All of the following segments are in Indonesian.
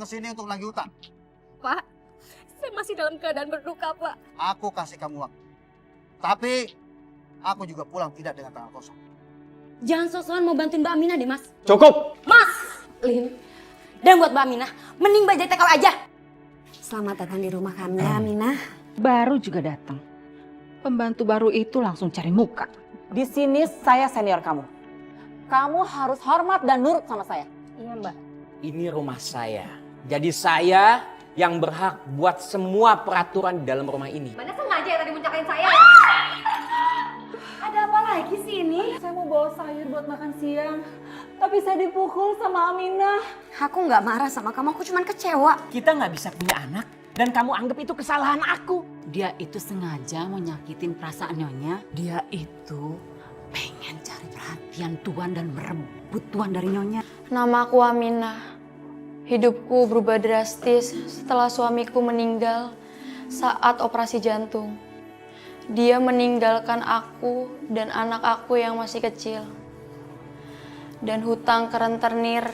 sini untuk nagih utang. Pak, saya masih dalam keadaan berduka, Pak. Aku kasih kamu waktu. Tapi aku juga pulang tidak dengan tangan kosong. Jangan sok-sokan mau bantuin Mbak Aminah deh, Mas. Cukup! Mas! Lin. Dan buat Mbak Aminah, mending Mbak jadi TKW aja. Selamat datang di rumah kami ya, Aminah. Baru juga datang. Pembantu baru itu langsung cari muka. Di sini saya senior kamu. Kamu harus hormat dan nurut sama saya. Iya, Mbak. Ini rumah saya. Jadi saya yang berhak buat semua peraturan di dalam rumah ini. Mana sengaja ya tadi muncakain saya? Ada apa lagi sih ini? Saya mau bawa sayur buat makan siang. Tapi saya dipukul sama Aminah. Aku nggak marah sama kamu, aku cuma kecewa. Kita nggak bisa punya anak dan kamu anggap itu kesalahan aku. Dia itu sengaja mau nyakitin perasaan Nyonya. Dia itu pengen cari perhatian Tuan dan merebut Tuan dari Nyonya. Namaku Aminah. Hidupku berubah drastis setelah suamiku meninggal saat operasi jantung. Dia meninggalkan aku dan anak aku yang masih kecil. Dan hutang kerentenir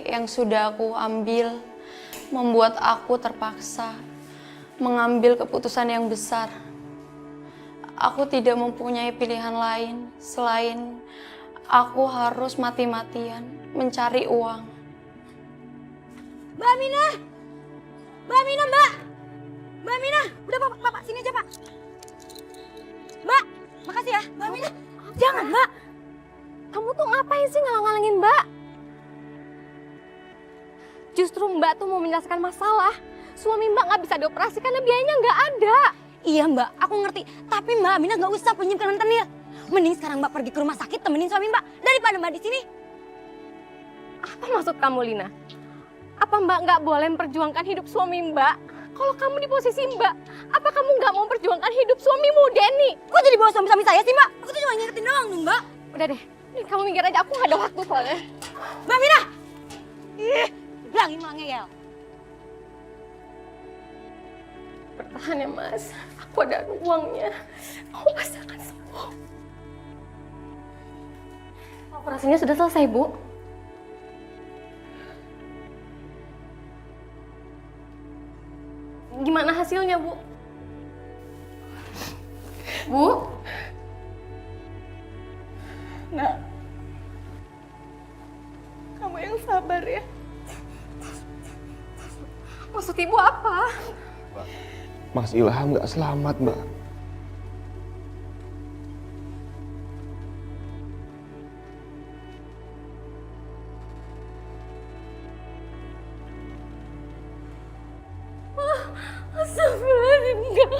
yang sudah aku ambil membuat aku terpaksa mengambil keputusan yang besar. Aku tidak mempunyai pilihan lain selain aku harus mati-matian mencari uang. Mbak Aminah! Mbak Aminah, Mbak! Mbak Aminah! Udah Pak, sini aja Pak. Mbak, makasih ya. Mbak Aminah, jangan Mbak. Kamu tuh ngapain sih ngalang-ngalangin Mbak? Justru Mbak tuh mau menyelesaikan masalah. Suami Mbak nggak bisa dioperasi karena biayanya nggak ada. Iya Mbak, aku ngerti. Tapi Mbak Aminah nggak usah penyimpan rentenir. Mending sekarang Mbak pergi ke rumah sakit temenin suami Mbak daripada Mbak di sini. Apa maksud kamu, Lina? Apa Mbak nggak boleh memperjuangkan hidup suami Mbak? Kalau kamu di posisi Mbak, apa kamu nggak mau memperjuangkan hidup suamimu, Denny? Kok jadi bawa suami saya sih Mbak? Aku tuh cuma ngingetin doang nih Mbak. Udah deh, ini kamu minggir aja, aku nggak ada waktu soalnya. Mbak Aminah! Ih, bilangin malah ngeyel. Bertahan ya Mas, aku ada uangnya. Aku pasti akan sembuh. Operasinya sudah selesai, Bu. Gimana hasilnya, Bu? Bu? Nak, kamu yang sabar ya. Maksud Ibu apa? Mas Ilham nggak selamat, Mbak. Astagfirullahaladzim, enggak,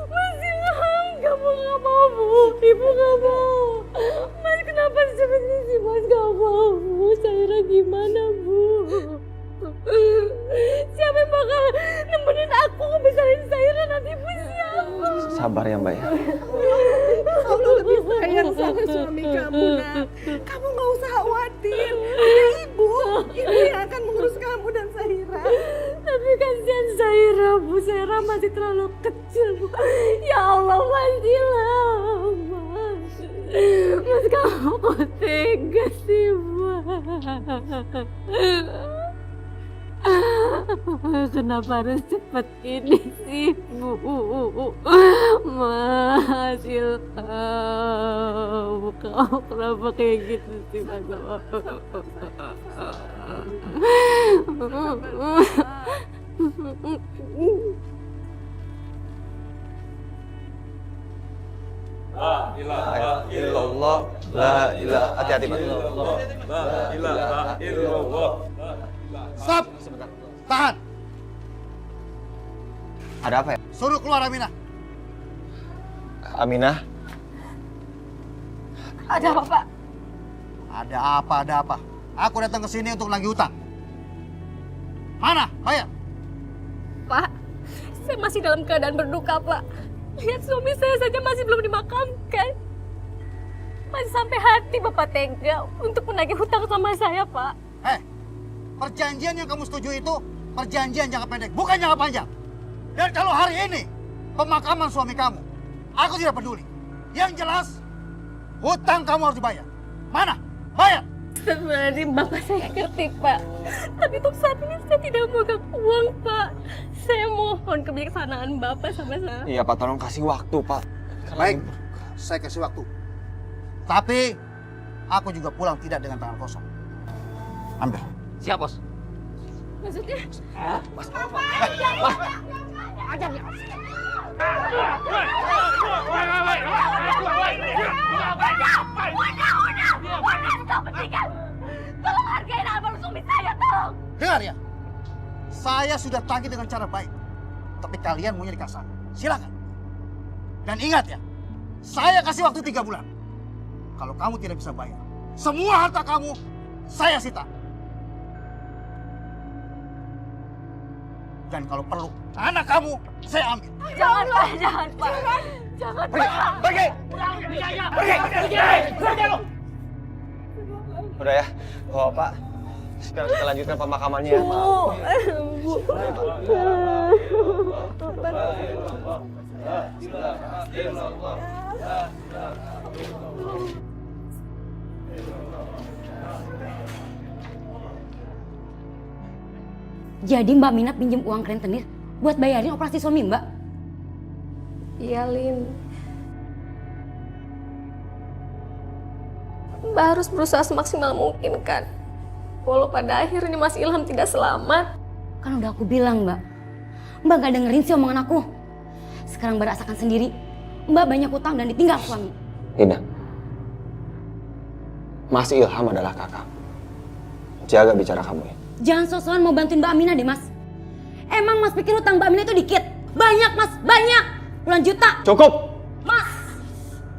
Mas Ilham, kamu nggak mau, Bu. Ibu nggak mau. Mas, kenapa seperti ini sih, Mas? Nggak mau, Bu. Saira gimana, Bu? Siapa yang bakal nemenin aku ngebesarin Saira nanti, Bu? Siapa? Sabar ya, Mbak ya. Kamu lebih sayang sama suami kamu, Nak. Kamu nggak usah khawatir. Ada ibu yang akan mengurus kamu dan Zahira. Tapi kasihan Saira, Bu. Saira masih terlalu kecil, Bu. Ya Allah, Mas Ilham. Mas, kamu kok tega sih, Mas? Kenapa harus cepet ini sih, Bu? Mas Ilham, kau kenapa kayak gitu sih, Mas? La ilaha Illallah, la ilaha. Hati-hati, Mbak. La ilaha illallah. Stop! Tahan! Ada apa ya? Suruh keluar Aminah. Aminah, Ada apa, Pak? Ada apa? Aku datang ke sini untuk nagih utang. Mana? Bayar. Pak, saya masih dalam keadaan berduka, Pak. Lihat suami saya saja masih belum dimakamkan. Masih sampai hati Bapak tega untuk menagih hutang sama saya, Pak. Perjanjian yang kamu setuju itu perjanjian jangka pendek, bukan jangka panjang. Dan kalau hari ini pemakaman suami kamu, aku tidak peduli. Yang jelas, hutang kamu harus dibayar. Mana? Bayar! Astagfirullahaladzim, Bapak saya ngerti Pak. Tapi untuk saat ini saya tidak memegang uang Pak. Saya mohon kebijaksanaan Bapak sama saya. Iya Pak, tolong kasih waktu Pak. Baik, saya kasih waktu. Tapi aku juga pulang tidak dengan tangan kosong. Ambil. Siap, Bos. Maksudnya? Tolong hargain abang suami saya, tolong. Dengar ya, saya sudah tagih dengan cara baik. Tapi kalian maunya dikasar. Silakan. Dan ingat ya, saya kasih waktu 3 bulan. Kalau kamu tidak bisa bayar, semua harta kamu saya sita. Dan kalau perlu, anak kamu saya ambil. Jangan Pak, jangan Pak. Jangan Pak. Pergi! Udah ya, bawa Pak. Sekarang kita lanjutkan pemakamannya ya Pak. Bu. Jadi Mbak Mina pinjam uang ke rentenir buat bayarin operasi suami Mbak? Iya, Lin. Mbak harus berusaha semaksimal mungkin kan. Walau pada akhirnya Mas Ilham tidak selamat. Kan udah aku bilang Mbak. Mbak gak dengerin sih omongan aku. Sekarang Mbak rasakan sendiri. Mbak banyak utang dan ditinggal suami. Ina, Mas Ilham adalah kakak. Jaga bicara kamu ya. Jangan sok-sokan mau bantuin Mbak Aminah deh Mas. Emang Mas pikir utang Mbak Aminah itu dikit? Banyak Mas, banyak. Puluhan juta. Cukup! Mas,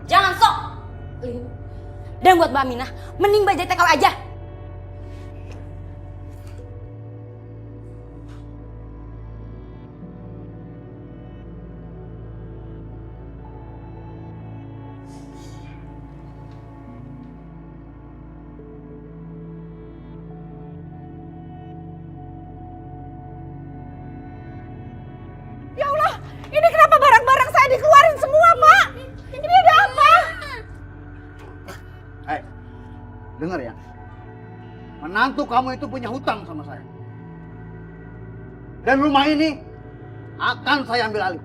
jangan sok. Dan buat Mbak Aminah, mending Mbak jadi TKW aja. Ya Allah, ini kenapa barang-barang saya dikeluarin semua, Pak? Ini ada apa? Hei, dengar ya. Menantu kamu itu punya hutang sama saya. Dan rumah ini akan saya ambil alih.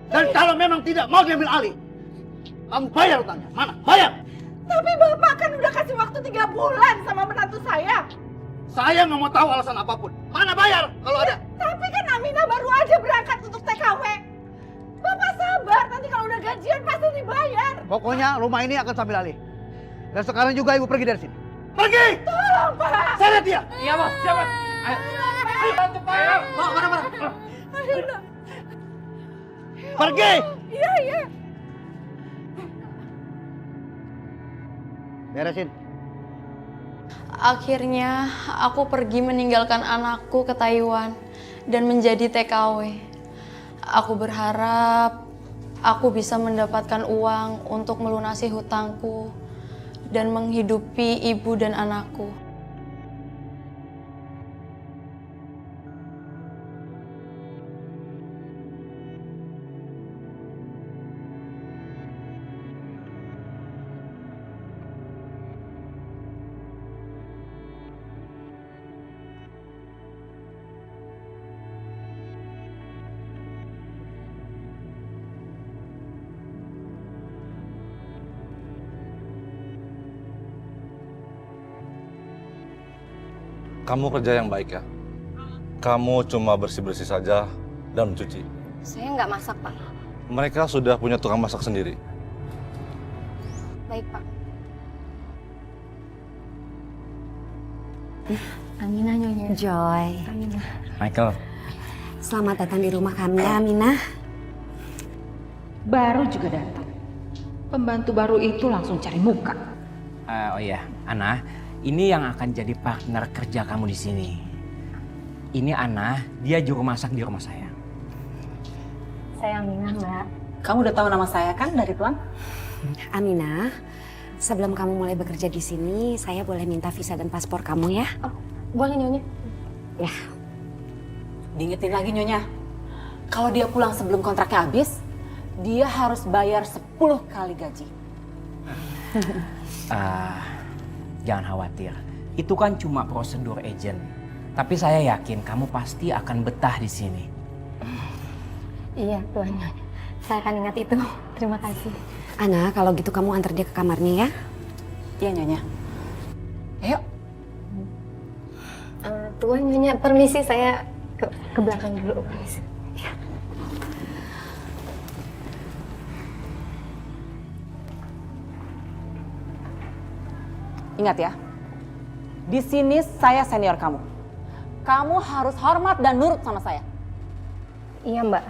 Dan kalau memang tidak mau diambil alih, kamu bayar hutangnya. Mana? Bayar! Tapi Bapak kan udah kasih waktu 3 bulan sama menantu saya. Saya nggak mau tahu alasan apapun. Mana bayar kalau ada? Tapi kan Aminah baru aja berangkat untuk TKW. Bapak sabar, nanti kalau udah gajian pasti dibayar. Pokoknya rumah ini akan saya ambil alih. Dan sekarang juga ibu pergi dari sini. Pergi! Tolong, Pak. Saya lihat dia. Iya, Bos. Siap, Bos. Ayo, bantu Pak. Mana? Aminah. Pergi! Iya. Beresin. Akhirnya aku pergi meninggalkan anakku ke Taiwan dan menjadi TKW. Aku berharap aku bisa mendapatkan uang untuk melunasi hutangku dan menghidupi ibu dan anakku. Kamu kerja yang baik ya. Kamu cuma bersih-bersih saja dan mencuci. Saya nggak masak, Pak. Mereka sudah punya tukang masak sendiri. Baik, Pak. Aminah Nyonya. Joy, Aminah. Michael. selamat datang di rumah kami ya, Aminah. Baru juga datang. Pembantu baru itu langsung cari muka. Oh iya, Ana, ini yang akan jadi partner kerja kamu di sini. Ini Ana, dia juru masak di rumah saya. Saya Aminah, Mbak. Kamu udah tahu nama saya kan dari Tuan? Aminah, sebelum kamu mulai bekerja di sini, saya boleh minta visa dan paspor kamu ya? Oh, boleh Nyonya. Ya. Diingetin lagi Nyonya, kalau dia pulang sebelum kontraknya habis, dia harus bayar 10 kali gaji. Jangan khawatir. Itu kan cuma prosedur agent. Tapi saya yakin kamu pasti akan betah di sini. Iya, Tuan. Saya akan ingat itu. Terima kasih. Ana, kalau gitu kamu antar dia ke kamarnya ya. Iya, Nyonya. Ayo. Tuan, Nyonya, permisi saya ke belakang dulu. Permisi. Ingat ya, di sini saya senior kamu. Kamu harus hormat dan nurut sama saya. Iya, Mbak.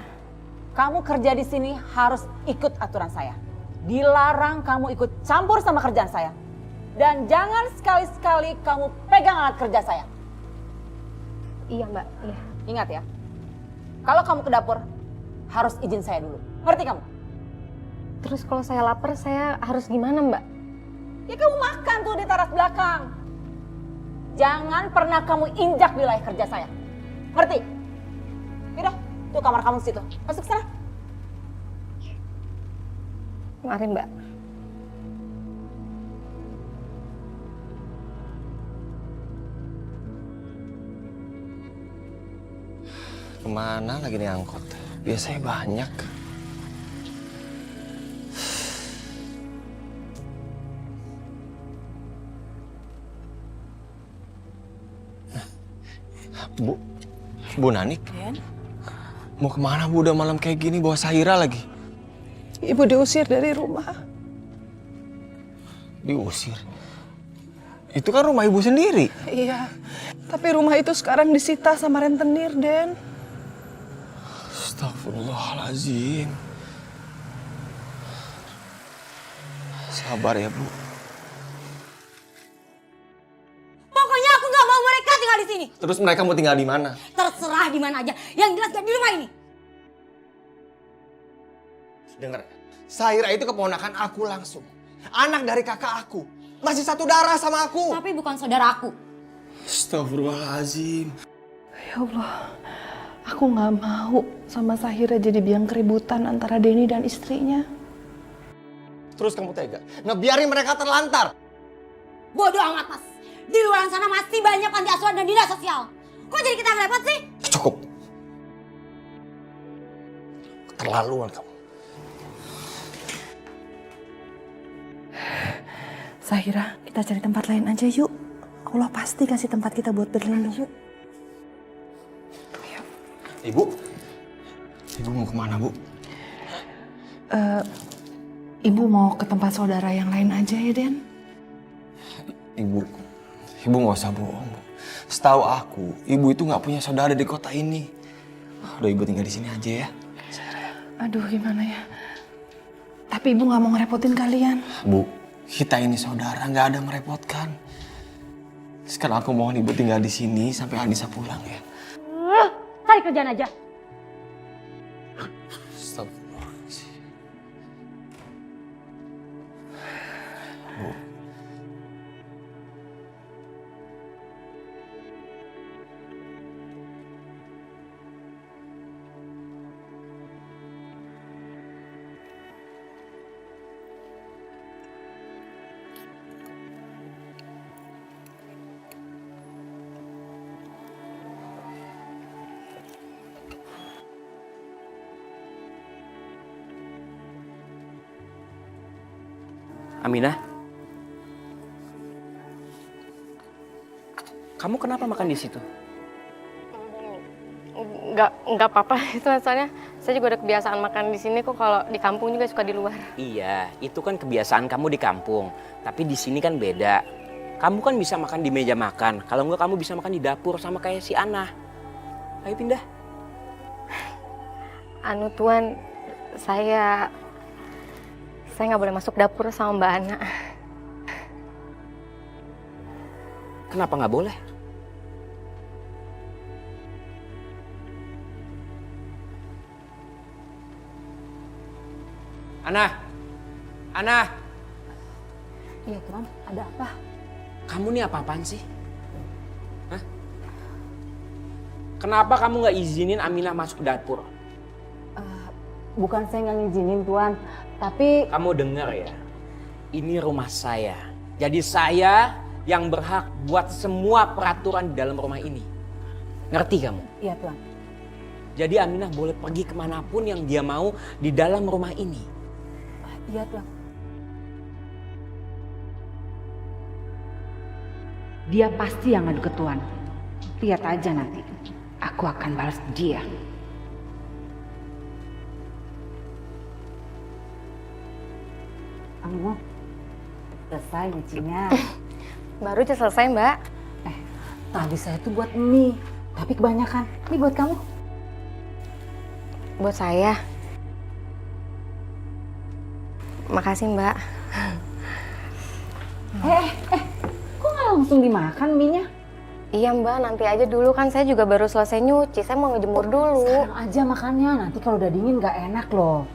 Kamu kerja di sini harus ikut aturan saya. Dilarang kamu ikut campur sama kerjaan saya. Dan jangan sekali-sekali kamu pegang alat kerja saya. Iya, Mbak. Iya. Ingat ya, kalau kamu ke dapur harus izin saya dulu. Ngerti kamu? Terus kalau saya lapar, saya harus gimana, Mbak? Ya kamu makan tuh di teras belakang. Jangan pernah kamu injak wilayah kerja saya. Ngerti? Yaudah, tuh kamar kamu di situ. Masuk sana. Mari, Mbak. Kemana lagi nih angkot? Biasanya banyak. Bu Nanik? Mau kemana Bu udah malam kayak gini bawa Sahira lagi? Ibu diusir dari rumah. Diusir? Itu kan rumah ibu sendiri. Iya, tapi rumah itu sekarang disita sama rentenir, Den. Astagfirullahaladzim. Sabar ya Bu. Pokoknya aku nggak mau mereka tinggal di sini. Terus mereka mau tinggal di mana? Terserah di mana aja. Yang jelas gak di rumah ini. Dengar, Sahira itu keponakan aku langsung. Anak dari kakak aku. Masih satu darah sama aku. Tapi bukan saudara aku. Astagfirullahaladzim. Ya Allah, aku nggak mau sama Sahira jadi biang keributan antara Denny dan istrinya. Terus kamu tega ngebiarin mereka terlantar? Bodoh amat, Mas. Di luar sana masih banyak panti asuhan dan dinas sosial. Kok jadi kita yang repot sih? Cukup. Keterlaluan kamu. Sahira, kita cari tempat lain aja yuk. Allah pasti kasih tempat kita buat berlindung. Ibu mau kemana Bu? Ibu mau ke tempat saudara yang lain aja ya, Den? Ibu nggak usah bohong Bu. Setahu aku, ibu itu nggak punya saudara di kota ini. Udah ibu tinggal di sini aja ya. Aduh, gimana ya? Tapi ibu nggak mau ngerepotin kalian. Bu, kita ini saudara, nggak ada merepotkan. Sekarang aku mohon ibu tinggal di sini sampai Anissa pulang ya. Cari kerjaan aja. Astagfirullahaladzim. Bu. Aminah, kamu kenapa makan di situ? Nggak apa-apa. Itu soalnya saya juga udah kebiasaan makan di sini kok. Kalau di kampung juga suka di luar. Iya, itu kan kebiasaan kamu di kampung. Tapi di sini kan beda. Kamu kan bisa makan di meja makan. Kalau enggak kamu bisa makan di dapur sama kayak si Ana. Ayo pindah. Anu Tuan, saya nggak boleh masuk dapur sama Mbak Ana. Kenapa nggak boleh? Ana. Iya Tuan, ada apa? Kamu nih apa-apaan sih? Hah? Kenapa kamu nggak izinin Aminah masuk ke dapur? Bukan saya nggak ngizinin Tuan, tapi... Kamu dengar ya, Ini rumah saya. Jadi saya yang berhak buat semua peraturan di dalam rumah ini. Ngerti kamu? Iya Tuan. Jadi Aminah boleh pergi kemanapun yang dia mau di dalam rumah ini. Iya Tuan. Dia pasti yang ngadu ke Tuan. Lihat aja nanti. Aku akan balas dia. Kamu selesai nyucinya. Baru aja selesai, Mbak. Tadi saya tuh buat mie, tapi kebanyakan. Ini buat kamu. Buat saya. Makasih, Mbak. Kok nggak langsung dimakan mie-nya? Iya, Mbak. Nanti aja dulu, kan saya juga baru selesai nyuci. Saya mau ngejemur dulu. Sekarang aja makannya, nanti kalau udah dingin nggak enak loh.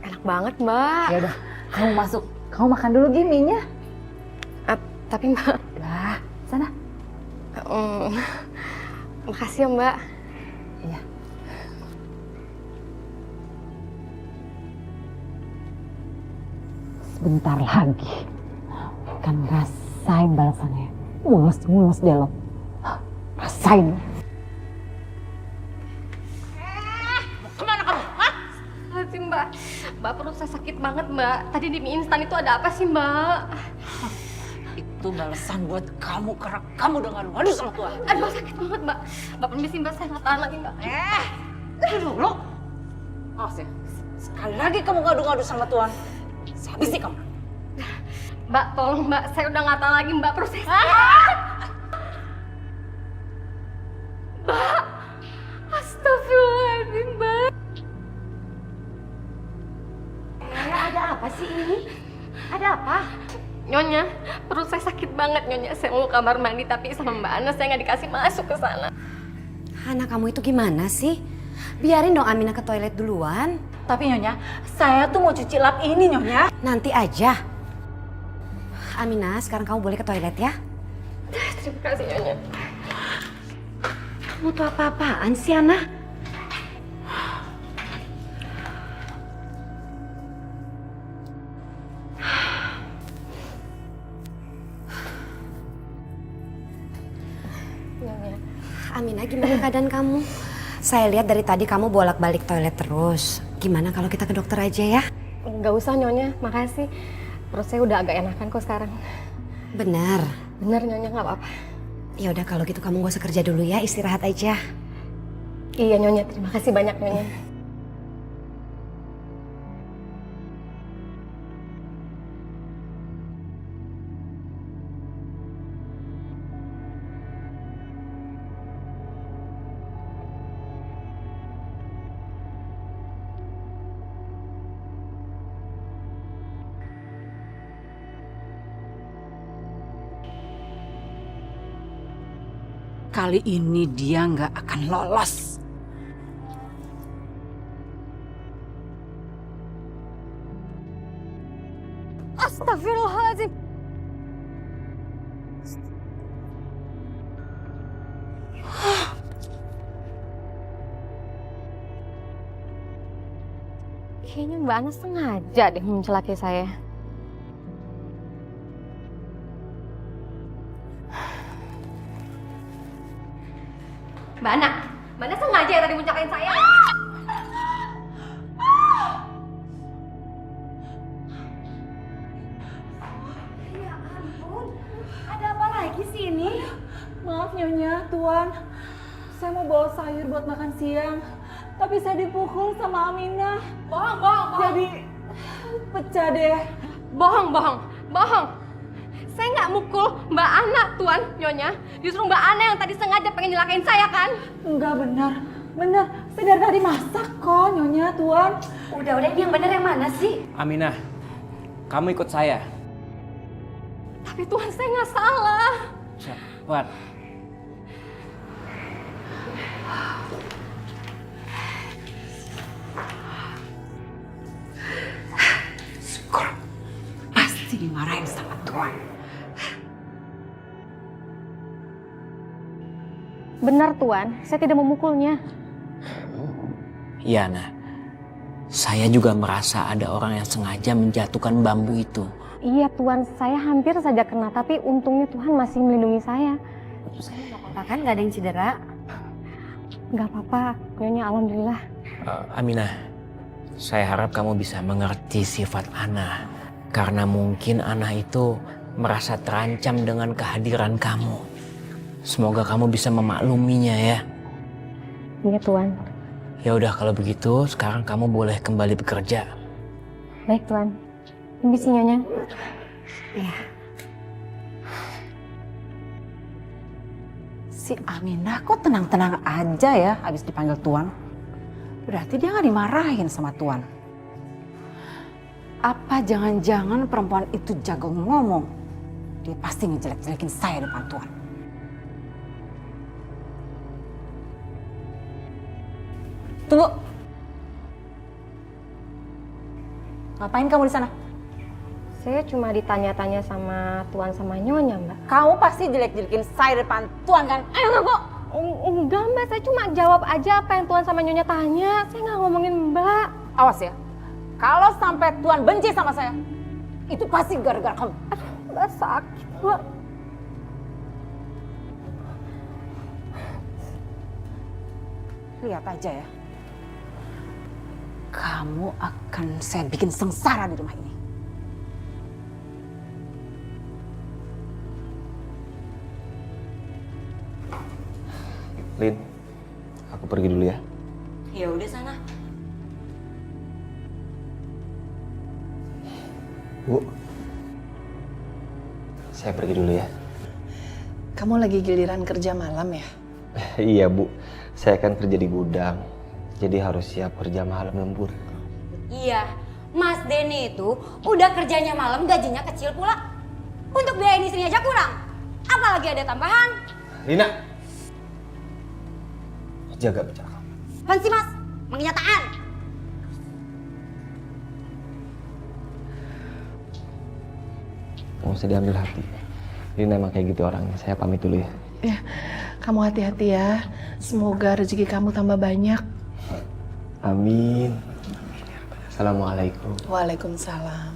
Enak banget, Mbak. Ya udah, kamu masuk. Kamu makan dulu giminya. Tapi Mbak, Lah, sana. makasih ya, Mbak. Iya. Sebentar lagi. Kan rasain balasannya. Mulus-mulus deh lo. Rasain. Kemana kamu? Hah? Sih, Mbak. Mbak, perut saya sakit banget, Mbak. Tadi di mie instan itu ada apa sih, Mbak? Itu balasan buat kamu karena kamu udah ngadu-ngadu sama Tuan. Aduh, sakit banget, Mbak. Mbak, permisi, Mbak. Saya nggak tahan lagi, Mbak. Dulu. Awas ya. Sekali lagi kamu ngadu-ngadu sama Tuan. Saya habisi kamu. Mbak, tolong, Mbak. Saya udah nggak tahan lagi, Mbak. Perut saya sakit. Mbak. Astagfirullahaladzim, Mbak. Ada apa sih ini? Ada apa? Nyonya, perut saya sakit banget, Nyonya. Saya mau kamar mandi, tapi sama Mbak Ana saya nggak dikasih masuk ke sana. Anak kamu itu gimana sih? Biarin dong Aminah ke toilet duluan. Tapi Nyonya, saya tuh mau cuci lap ini, Nyonya. Nanti aja. Aminah, sekarang kamu boleh ke toilet ya? Terima kasih, Nyonya. Kamu tuh apa-apaan sih, Ana? Aminah, gimana keadaan kamu? Saya lihat dari tadi kamu bolak-balik toilet terus. Gimana kalau kita ke dokter aja ya? Nggak usah, Nyonya. Makasih. Perut saya udah agak enakan kok sekarang. Benar. Bener, Nyonya. Nggak apa-apa. Ya udah kalau gitu kamu gak usah kerja dulu ya, istirahat aja. Iya, Nyonya. Terima kasih banyak, Nyonya. Kali ini dia nggak akan lolos. Astagfirullahaladzim. Kayaknya Mbak Ana sengaja deh mencelakai saya. Mbak Ana sengaja ya tadi mencelakai saya. Ya ampun, ada apa lagi sih ini? Maaf Nyonya, Tuan. Saya mau bawa sayur buat makan siang. Tapi saya dipukul sama Aminah. Bohong. Jadi pecah deh. Bohong. Saya nggak mukul Mbak Ana, Tuan, Nyonya. Justru Mbak Ana yang tadi sengaja pengen nyelakain saya kan? Enggak, benar. Saya dari tadi masak kok, Nyonya, Tuan. Udah, ini yang benar yang mana sih? Aminah, kamu ikut saya. Tapi Tuan, saya nggak salah. Cepat. Benar Tuan, saya tidak memukulnya. Iya, nah. Saya juga merasa ada orang yang sengaja menjatuhkan bambu itu. Iya Tuan, saya hampir saja kena, tapi untungnya Tuhan masih melindungi saya. Saya nggak apa-apa kan? Nggak ada yang cedera? Nggak apa-apa, Nyonya alhamdulillah. Aminah, saya harap kamu bisa mengerti sifat Ana. Karena mungkin Ana itu merasa terancam dengan kehadiran kamu. Semoga kamu bisa memakluminya ya. Iya Tuan. Ya udah kalau begitu sekarang kamu boleh kembali bekerja. Baik Tuan. Permisi Nyonya. Iya. Si Aminah kok tenang-tenang aja ya habis dipanggil Tuan. Berarti dia nggak dimarahin sama Tuan. Apa jangan-jangan perempuan itu jago ngomong? Dia pasti ngejelek-jelekin saya depan Tuan. Tunggu. Ngapain kamu di sana? Saya cuma ditanya-tanya sama Tuan sama Nyonya, Mbak. Kamu pasti jelek-jelekin saya depan Tuan kan? Ayo ngaku. Enggak Mbak, saya cuma jawab aja apa yang Tuan sama Nyonya tanya. Saya nggak ngomongin Mbak. Awas ya. Kalau sampai Tuan benci sama saya, itu pasti gara-gara kamu. Mbak sakit, Mbak. Lihat aja ya. Kamu akan saya bikin sengsara di rumah ini. Lin, aku pergi dulu ya. Ya udah sana. Bu, saya pergi dulu ya. Kamu lagi giliran kerja malam ya? Iya Bu, saya kan kerja di gudang, jadi harus siap kerja malam lembur. Iya, Mas Denny itu udah kerjanya malam gajinya kecil pula. Untuk biayain istrinya aja kurang. Apalagi ada tambahan. Lina, jaga bicara kamu. Apaan sih Mas? Mengenyataan. Nggak usah diambil hati. Lina emang kayak gitu orangnya. Saya pamit dulu ya. Ya, kamu hati-hati ya. Semoga rezeki kamu tambah banyak. Amin. Assalamualaikum. Waalaikumsalam.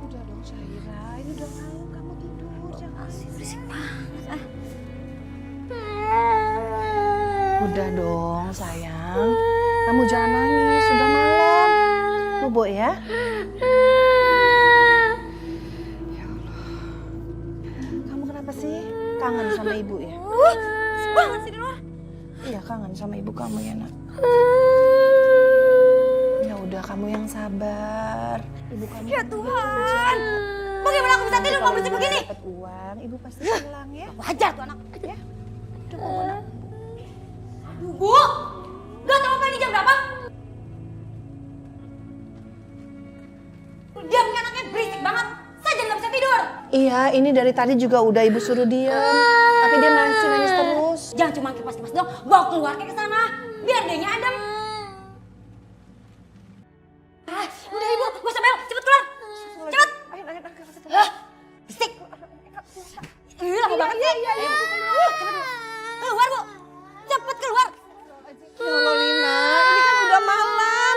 Udah dong Syahira, ini udah malam kamu tidur. Jangan berisik banget. Udah dong sayang, kamu jangan nangis, sudah malam. Bobo ya. Ya Allah. Kamu kenapa sih? Kangen sama ibu ya? Berisik banget sih di luar. Iya kangen sama ibu kamu ya nak. Ya udah kamu yang sabar. Ibu kamu. Ya Tuhan. Bagaimana aku bisa tidur kalau berisik begini? Dapat uang, ibu pasti pulang ya. Wajar tuh anak. Ya. Udah Bobo nak. Bu, gak tau apa ini jam berapa? Diam nih anaknya berisik banget. Saya jadi gak bisa tidur. Iya, ini dari tadi juga udah ibu suruh diam. Tapi dia masih nangis terus. Jangan cuma kipas-kipas doang, bawa keluar ke sana. Biar dianya adem. Ah, udah ibu, gak usah bel, cepet keluar. Cepet. Ayo, Berisik. Lama banget sih. Keluar bu, cepet keluar. Ya Allah Lina, ini kan udah malam.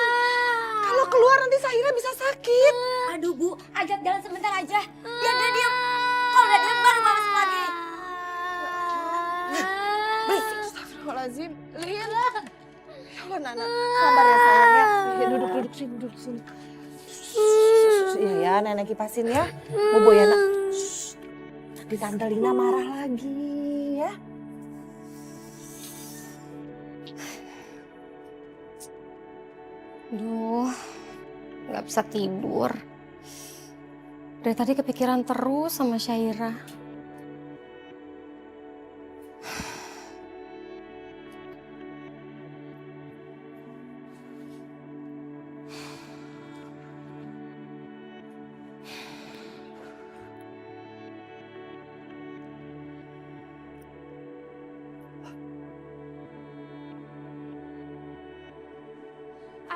Kalau keluar nanti Syahira bisa sakit. Aduh bu, ajak jalan sebentar aja. Biar dia diam. Kalau udah diam baru masuk lagi. Berisik. Astagfirullahaladzim. Lin. Ya Allah Nana, sabar ya sayang ya. Duduk sini. Iya ya, nenek kipasin ya. Bobo ya nak. Nanti Tante Lina marah lagi ya. Aduh, nggak bisa tidur. Dari tadi kepikiran terus sama Syaira.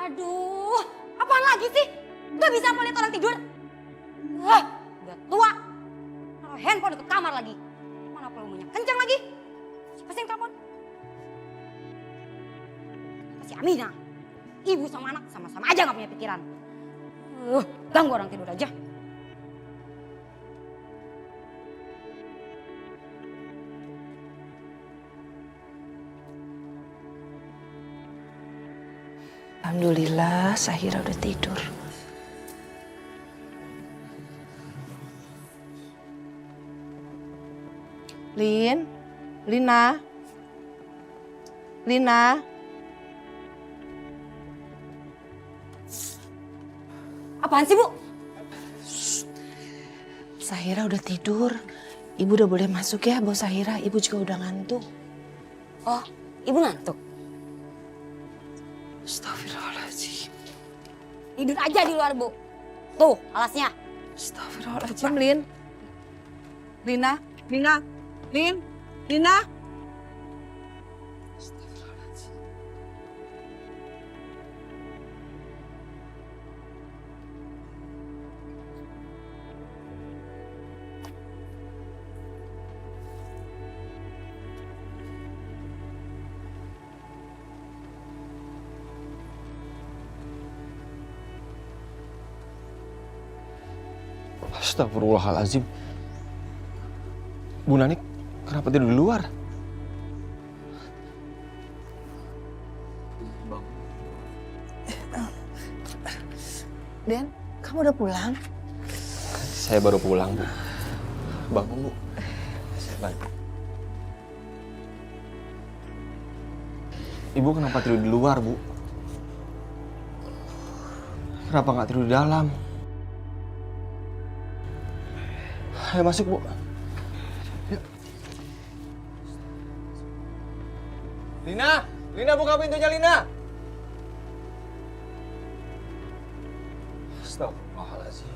Aduh, apaan lagi sih? Gak bisa apa lihat orang tidur? Wah, udah tua. Taruh handphone ke kamar lagi. Mana volumenya kencang lagi? Siapa sih yang telepon? Si Amina. Ibu sama anak sama-sama aja gak punya pikiran. Ganggu orang tidur aja. Alhamdulillah, Sahira udah tidur. Lina. Apaan sih, Bu? Sahira udah tidur. Ibu udah boleh masuk ya, Bos Sahira. Ibu juga udah ngantuk. Oh, Ibu ngantuk? Astagfirullahaladzim. Tidur aja di luar, Bu. Tuh, alasnya. Astagfirullahaladzim, Lin. Lina. Astagfirullahaladzim. Bu Nanik, kenapa tidur di luar? Den, kamu udah pulang? Saya baru pulang, Bu. Bangun, Bu. Saya bangun. Ibu kenapa tidur di luar, Bu? Kenapa nggak tidur di dalam? Ayo masuk, Bu. Yuk. Lina buka pintunya, Lina. Astagfirullahaladzim.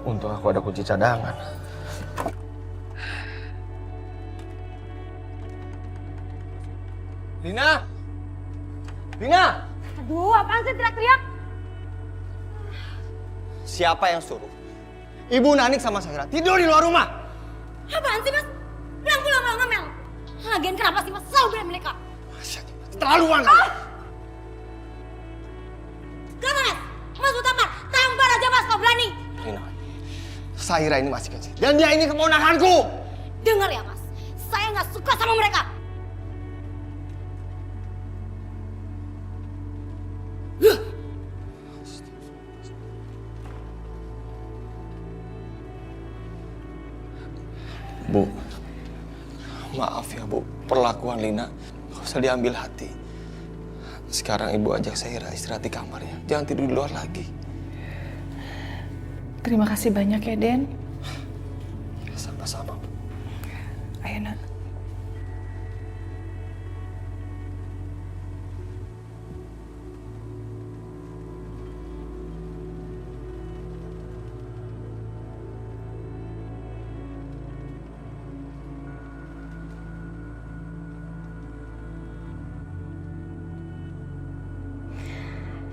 Untung aku ada kunci cadangan. Lina! Aduh, apaan sih teriak-teriak? Siapa yang suruh? Ibu Nanik sama Sahira tidur di luar rumah. Apaan sih, Mas? Pulang ngomel. Lagian kenapa sih, Mas? Selalu belain mereka. Terlaluan kamu. Kenapa, Mas? Mas Utamar, tampar aja, Mas, kalau berani. Lina, Sahira ini masih kecil. Dan dia ini keponakanku. Dengar ya, Mas. Saya nggak suka sama mereka. Bu, maaf ya, Bu. Perlakuan Lina gak usah diambil hati. Sekarang Ibu ajak Sahira istirahat di kamarnya. Jangan tidur di luar lagi. Terima kasih banyak ya, Den. Sama-sama, Bu. Ayo, Nak.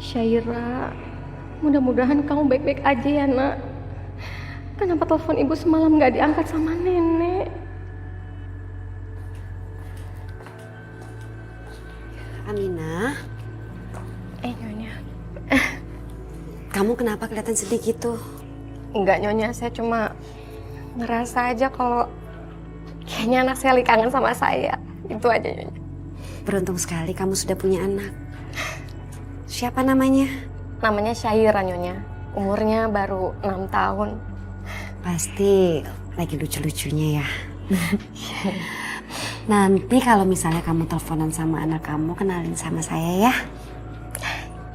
Syaira, mudah-mudahan kamu baik-baik aja ya, Nak. Kenapa telepon ibu semalam gak diangkat sama nenek? Aminah, Nyonya. kamu kenapa kelihatan sedih gitu? Enggak, Nyonya, saya cuma ngerasa aja kalau kayaknya anak saya lagi kangen sama saya. Itu aja, Nyonya. Beruntung sekali kamu sudah punya anak. Siapa namanya? Namanya Syaira, Nyonya. Umurnya baru 6 tahun. Pasti lagi lucu-lucunya ya. Nanti kalau misalnya kamu teleponan sama anak kamu, kenalin sama saya ya.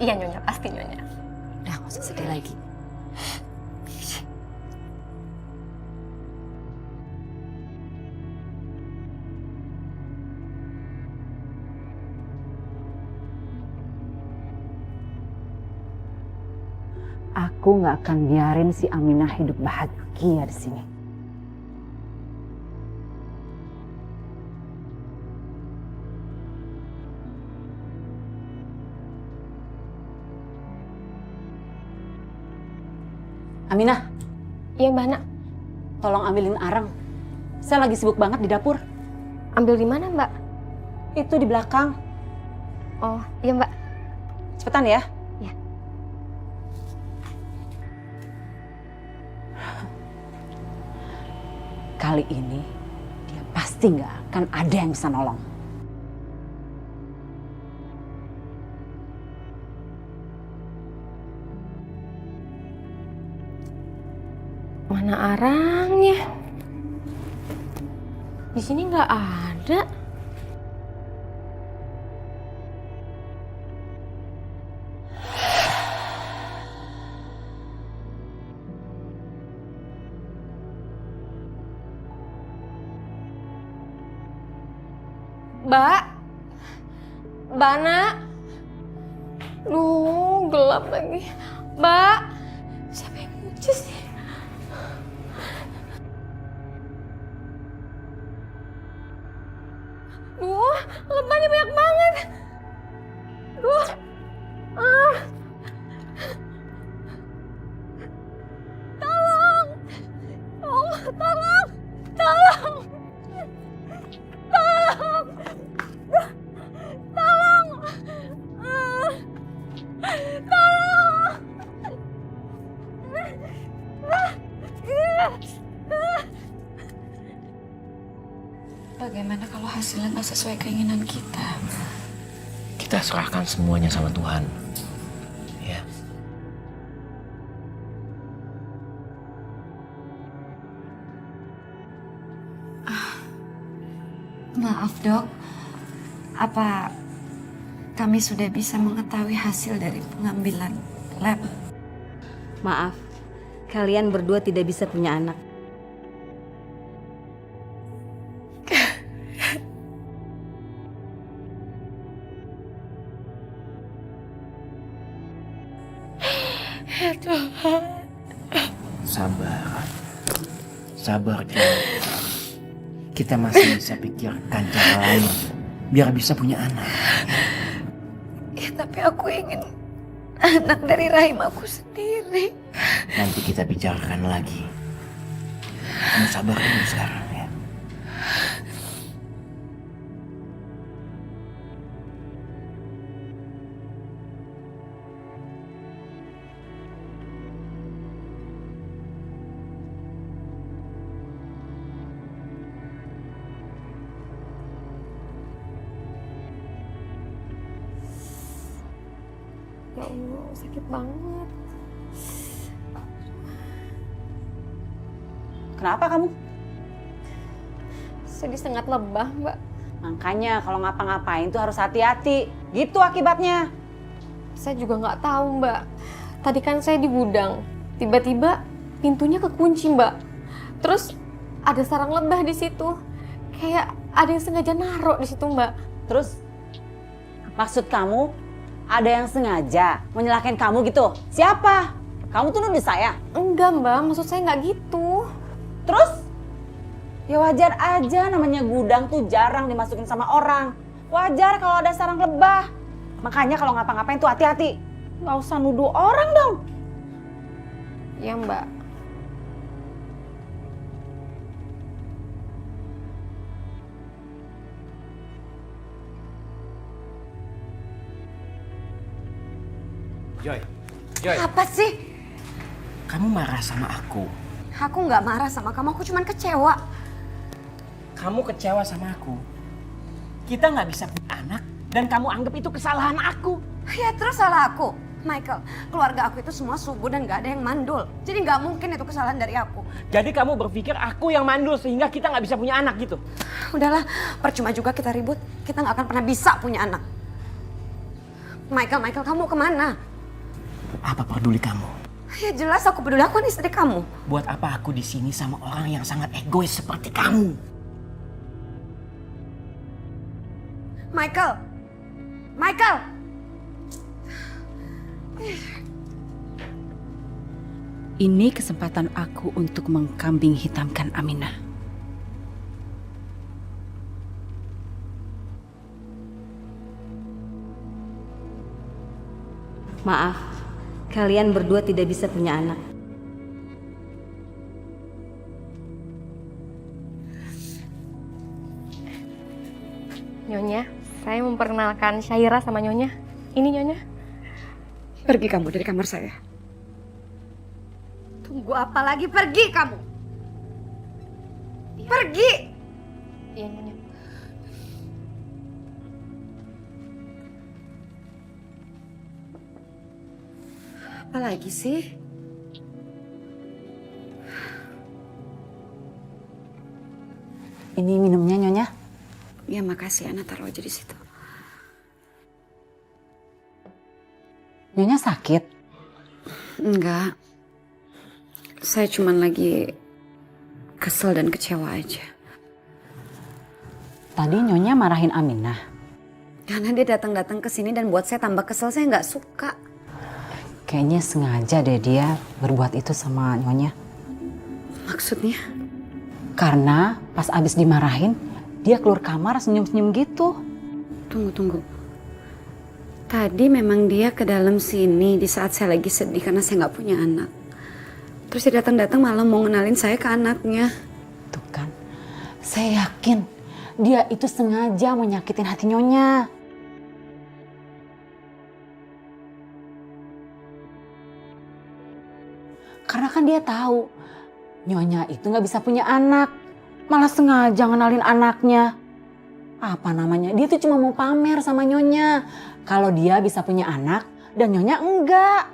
Iya, Nyonya, pasti, Nyonya. Udah, gak usah sedih lagi. Aku nggak akan biarin si Aminah hidup bahagia di sini. Aminah, Iya Mbak Nak. tolong ambilin arang. Saya lagi sibuk banget di dapur. Ambil di mana Mbak? Itu di belakang. Oh iya Mbak. Cepetan ya. Iya. Kali ini dia pasti nggak akan ada yang bisa nolong. Mana arangnya? Di sini nggak ada. Mbak, Mbak Nak. Duh, gelap lagi. Mbak, siapa yang ngucis sih? Duh, lebahnya banyak banget. Duh, tolong, oh, tolong, tolong, tolong, tolong, tolong. Bagaimana kalau hasilnya nggak sesuai keinginan kita? Kita serahkan semuanya sama Tuhan. Ya. Maaf dok, apa kami sudah bisa mengetahui hasil dari pengambilan lab? Maaf, kalian berdua tidak bisa punya anak. Sabar. Sabar, Jan. Kita masih bisa pikirkan cara lain biar bisa punya anak. Ya tapi aku ingin anak dari rahim aku sendiri. Nanti kita bicarakan lagi. Kamu sabar dulu sekarang ya. Ya Allah, sakit banget. Kenapa kamu? Saya disengat lebah, Mbak. Makanya kalau ngapa-ngapain tuh harus hati-hati. Gitu akibatnya. Saya juga nggak tahu, Mbak. Tadi kan saya di gudang. Tiba-tiba pintunya kekunci, Mbak. Terus ada sarang lebah di situ. Kayak ada yang sengaja naruh di situ, Mbak. Terus maksud kamu ada yang sengaja menyalahkan kamu gitu? Siapa? Kamu tuh nuduh saya? Enggak, Mbak. Maksud saya nggak gitu. Terus? Ya wajar aja, namanya gudang tuh jarang dimasukin sama orang. Wajar kalau ada sarang lebah. Makanya kalau ngapa-ngapain tuh hati-hati. Nggak usah nuduh orang dong. Ya, Mbak. Joy, Joy. Apa sih? Kamu marah sama aku. Aku nggak marah sama kamu, aku cuma kecewa. Kamu kecewa sama aku. Kita nggak bisa punya anak dan kamu anggap itu kesalahan aku. Ya terus salah aku. Michael, keluarga aku itu semua subur dan nggak ada yang mandul. Jadi nggak mungkin itu kesalahan dari aku. Jadi kamu berpikir aku yang mandul sehingga kita nggak bisa punya anak gitu? Udahlah, percuma juga kita ribut. Kita nggak akan pernah bisa punya anak. Michael, kamu kemana? Apa peduli kamu? Ya jelas aku peduli, aku kan istri kamu. Buat apa aku di sini sama orang yang sangat egois seperti kamu? Michael. Ini kesempatan aku untuk mengkambing hitamkan Aminah. Maaf, kalian berdua tidak bisa punya anak. Nyonya, saya memperkenalkan Syaira sama Nyonya. Ini Nyonya. Pergi kamu dari kamar saya. Tunggu apa lagi? Pergi kamu. Pergi. Iya Nyonya. Apa lagi sih? Ini minumnya Nyonya. Ya makasih, Ana taruh aja di situ. Nyonya sakit? Enggak. Saya cuman lagi kesel dan kecewa aja. Tadi Nyonya marahin Aminah. Karena dia datang-datang ke sini dan buat saya tambah kesel, saya nggak suka. Kayaknya sengaja deh dia berbuat itu sama Nyonya. Maksudnya? Karena pas abis dimarahin, dia keluar kamar senyum-senyum gitu. Tunggu. Tadi memang dia ke dalam sini di saat saya lagi sedih karena saya nggak punya anak. Terus dia datang-datang malah mau ngenalin saya ke anaknya. Tuh kan, saya yakin dia itu sengaja mau nyakitin hati Nyonya. Karena kan dia tahu Nyonya itu nggak bisa punya anak, malah sengaja ngenalin anaknya. Apa namanya? Dia tuh cuma mau pamer sama Nyonya kalau dia bisa punya anak dan Nyonya enggak.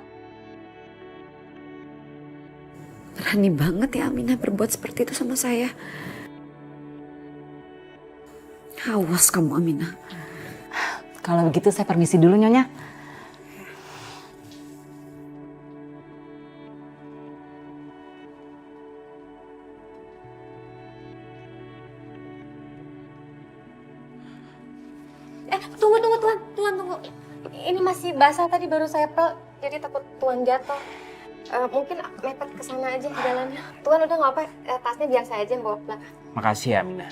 Berani banget ya Aminah berbuat seperti itu sama saya. Awas kamu Aminah. Kalau begitu saya permisi dulu Nyonya. Tunggu. Ini masih basah tadi baru saya pel, jadi takut Tuan jatuh. Mungkin mepet ke sana aja jalannya. Tuan udah nggak apa, tasnya biar saya aja yang bawa ke belakang. Makasih ya, Aminah.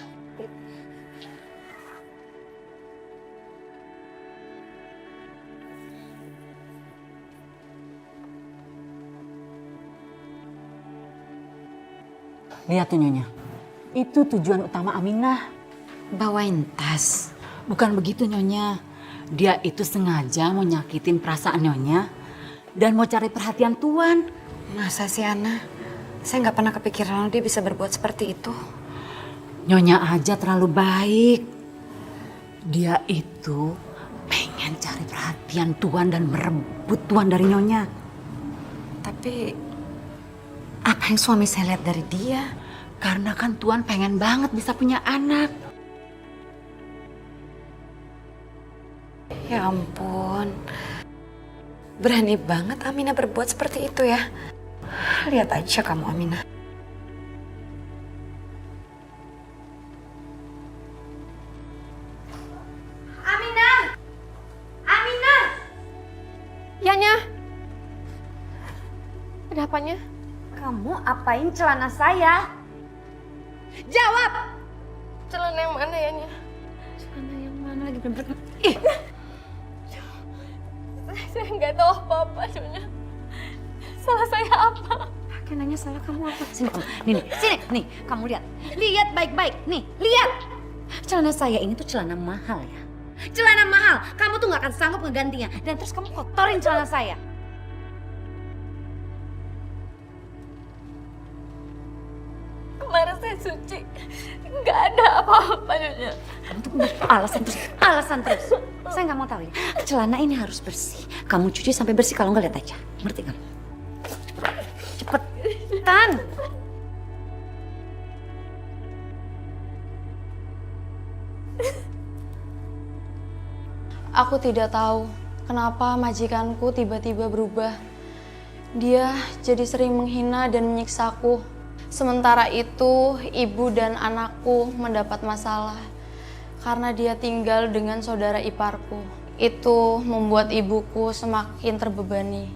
Lihat tuh Nyonya, itu tujuan utama Aminah. Bawain tas. Bukan begitu Nyonya, dia itu sengaja mau nyakitin perasaan Nyonya dan mau cari perhatian Tuan. Masa sih Ana? Saya nggak pernah kepikiran dia bisa berbuat seperti itu. Nyonya aja terlalu baik. Dia itu pengen cari perhatian Tuan dan merebut Tuan dari Nyonya. Tapi apa yang suami saya lihat dari dia? Karena kan Tuan pengen banget bisa punya anak. Ya ampun. Berani banget Aminah berbuat seperti itu ya. Lihat aja kamu Aminah. Aminah! Yanya! Ada apanya? Kamu apain celana saya? Jawab! Celana yang mana Yanya? Celana yang mana lagi bener-bener? Saya nggak tahu apa-apa Nyonya. Salah saya apa? Pakai nanya salah kamu apa? Sini kamu, nih, kamu lihat. Lihat baik-baik, nih, lihat. Celana saya ini tuh celana mahal ya. Celana mahal, kamu tuh nggak akan sanggup ngegantinya. Dan terus kamu kotorin celana saya. Kemarin saya suci, nggak ada apa-apa Nyonya. Kamu tuh punya alasan terus. Saya nggak mau tahu ya. Celana ini harus bersih. Kamu cuci sampai bersih, kalau nggak lihat aja. Ngerti kan? Cepetan. Aku tidak tahu kenapa majikanku tiba-tiba berubah. Dia jadi sering menghina dan menyiksaku. Sementara itu, ibu dan anakku mendapat masalah karena dia tinggal dengan saudara iparku. Itu membuat ibuku semakin terbebani.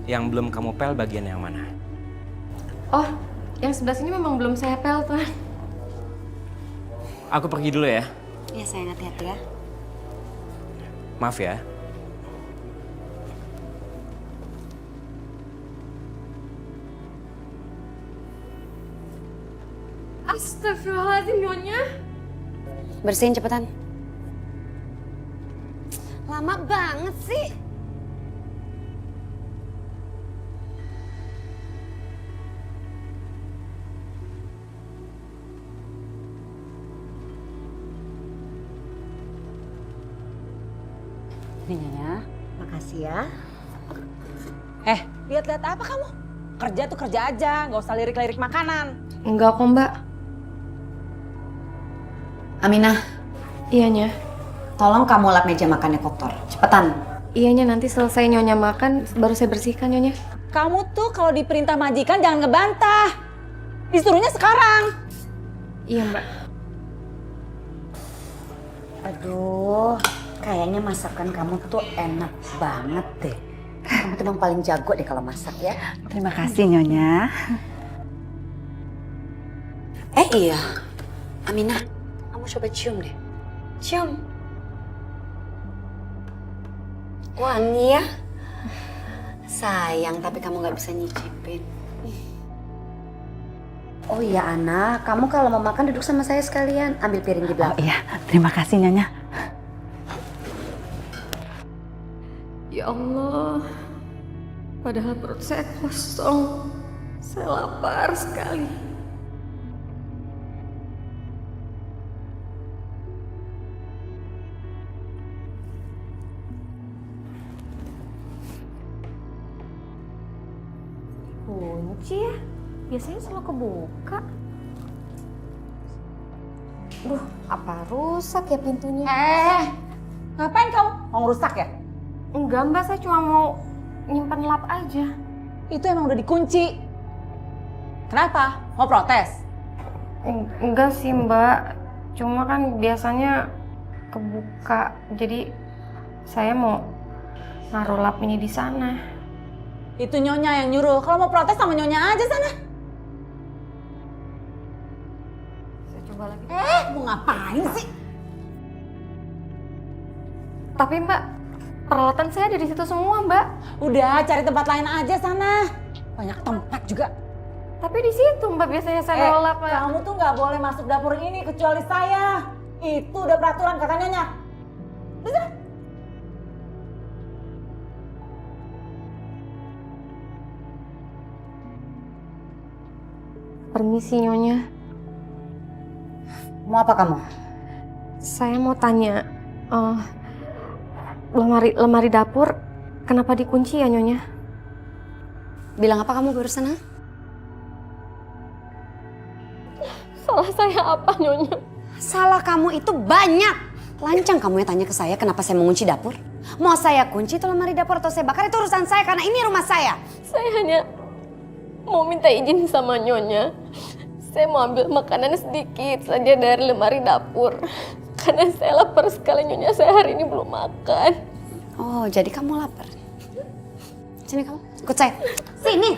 Yang belum kamu pel bagian yang mana? Oh, yang sebelah sini memang belum saya pel, Tuan. Aku pergi dulu ya. Ya sayang, hati-hati ya. Maaf ya. Astagfirullahaladzim, Nyonya. Bersihin cepetan. Lama banget sih. Nih Nyonya, Makasih ya. lihat-lihat apa kamu? Kerja tuh kerja aja, nggak usah lirik-lirik makanan. Enggak kok, Mbak. Aminah, Iya, Nya. tolong kamu lap meja makannya kotor. Cepetan. Iya, Nya, nanti selesai Nyonya makan baru saya bersihkan, Nyonya. Kamu tuh kalau diperintah majikan jangan ngebantah. Disuruhnya sekarang. Iya, Mbak. Aduh, kayaknya masakan kamu tuh enak banget deh. Kamu tuh emang paling jago deh kalau masak ya. Terima kasih Nyonya. Iya, Aminah, kamu coba cium deh. Cium. Wangi ya. Sayang, tapi kamu nggak bisa nyicipin. Oh iya, Ana, kamu kalau mau makan duduk sama saya sekalian. Ambil piring di belakang. Iya, terima kasih Nyonya. Ya Allah. Padahal perut saya kosong. Saya lapar sekali. Kunci ya? Biasanya selalu kebuka. Duh, apa rusak ya pintunya? Ngapain kamu? Mau ngerusak ya? Enggak, Mbak. Saya cuma mau nyimpan lap aja. Itu emang udah dikunci. Kenapa? Mau protes? Enggak sih, Mbak. Cuma kan biasanya kebuka. Jadi saya mau naruh lap ini di sana. Itu Nyonya yang nyuruh. Kalau mau protes sama Nyonya aja sana. Saya coba lagi. Mau ngapain sih? Tapi Mbak, peralatan saya ada di situ semua, Mbak. Udah, cari tempat lain aja sana. Banyak tempat juga. Tapi di situ Mbak biasanya saya naruh lap. Kamu tuh nggak boleh masuk dapur ini kecuali saya. Itu udah peraturan kata Nyonya. Udah sana. Permisi, Nyonya. Mau apa kamu? Saya mau tanya, lemari dapur kenapa dikunci ya, Nyonya? Bilang apa kamu barusan, ha? Salah saya apa, Nyonya? Salah kamu itu banyak. Lancang kamu ya tanya ke saya kenapa saya mengunci dapur. Mau saya kunci itu lemari dapur atau saya bakar itu urusan saya karena ini rumah saya. Saya hanya mau minta izin sama Nyonya. Saya mau ambil makanan sedikit saja dari lemari dapur. Karena saya lapar sekali, Nyonya. Saya hari ini belum makan. Oh, jadi kamu lapar. Sini kamu, ikut saya. Sini.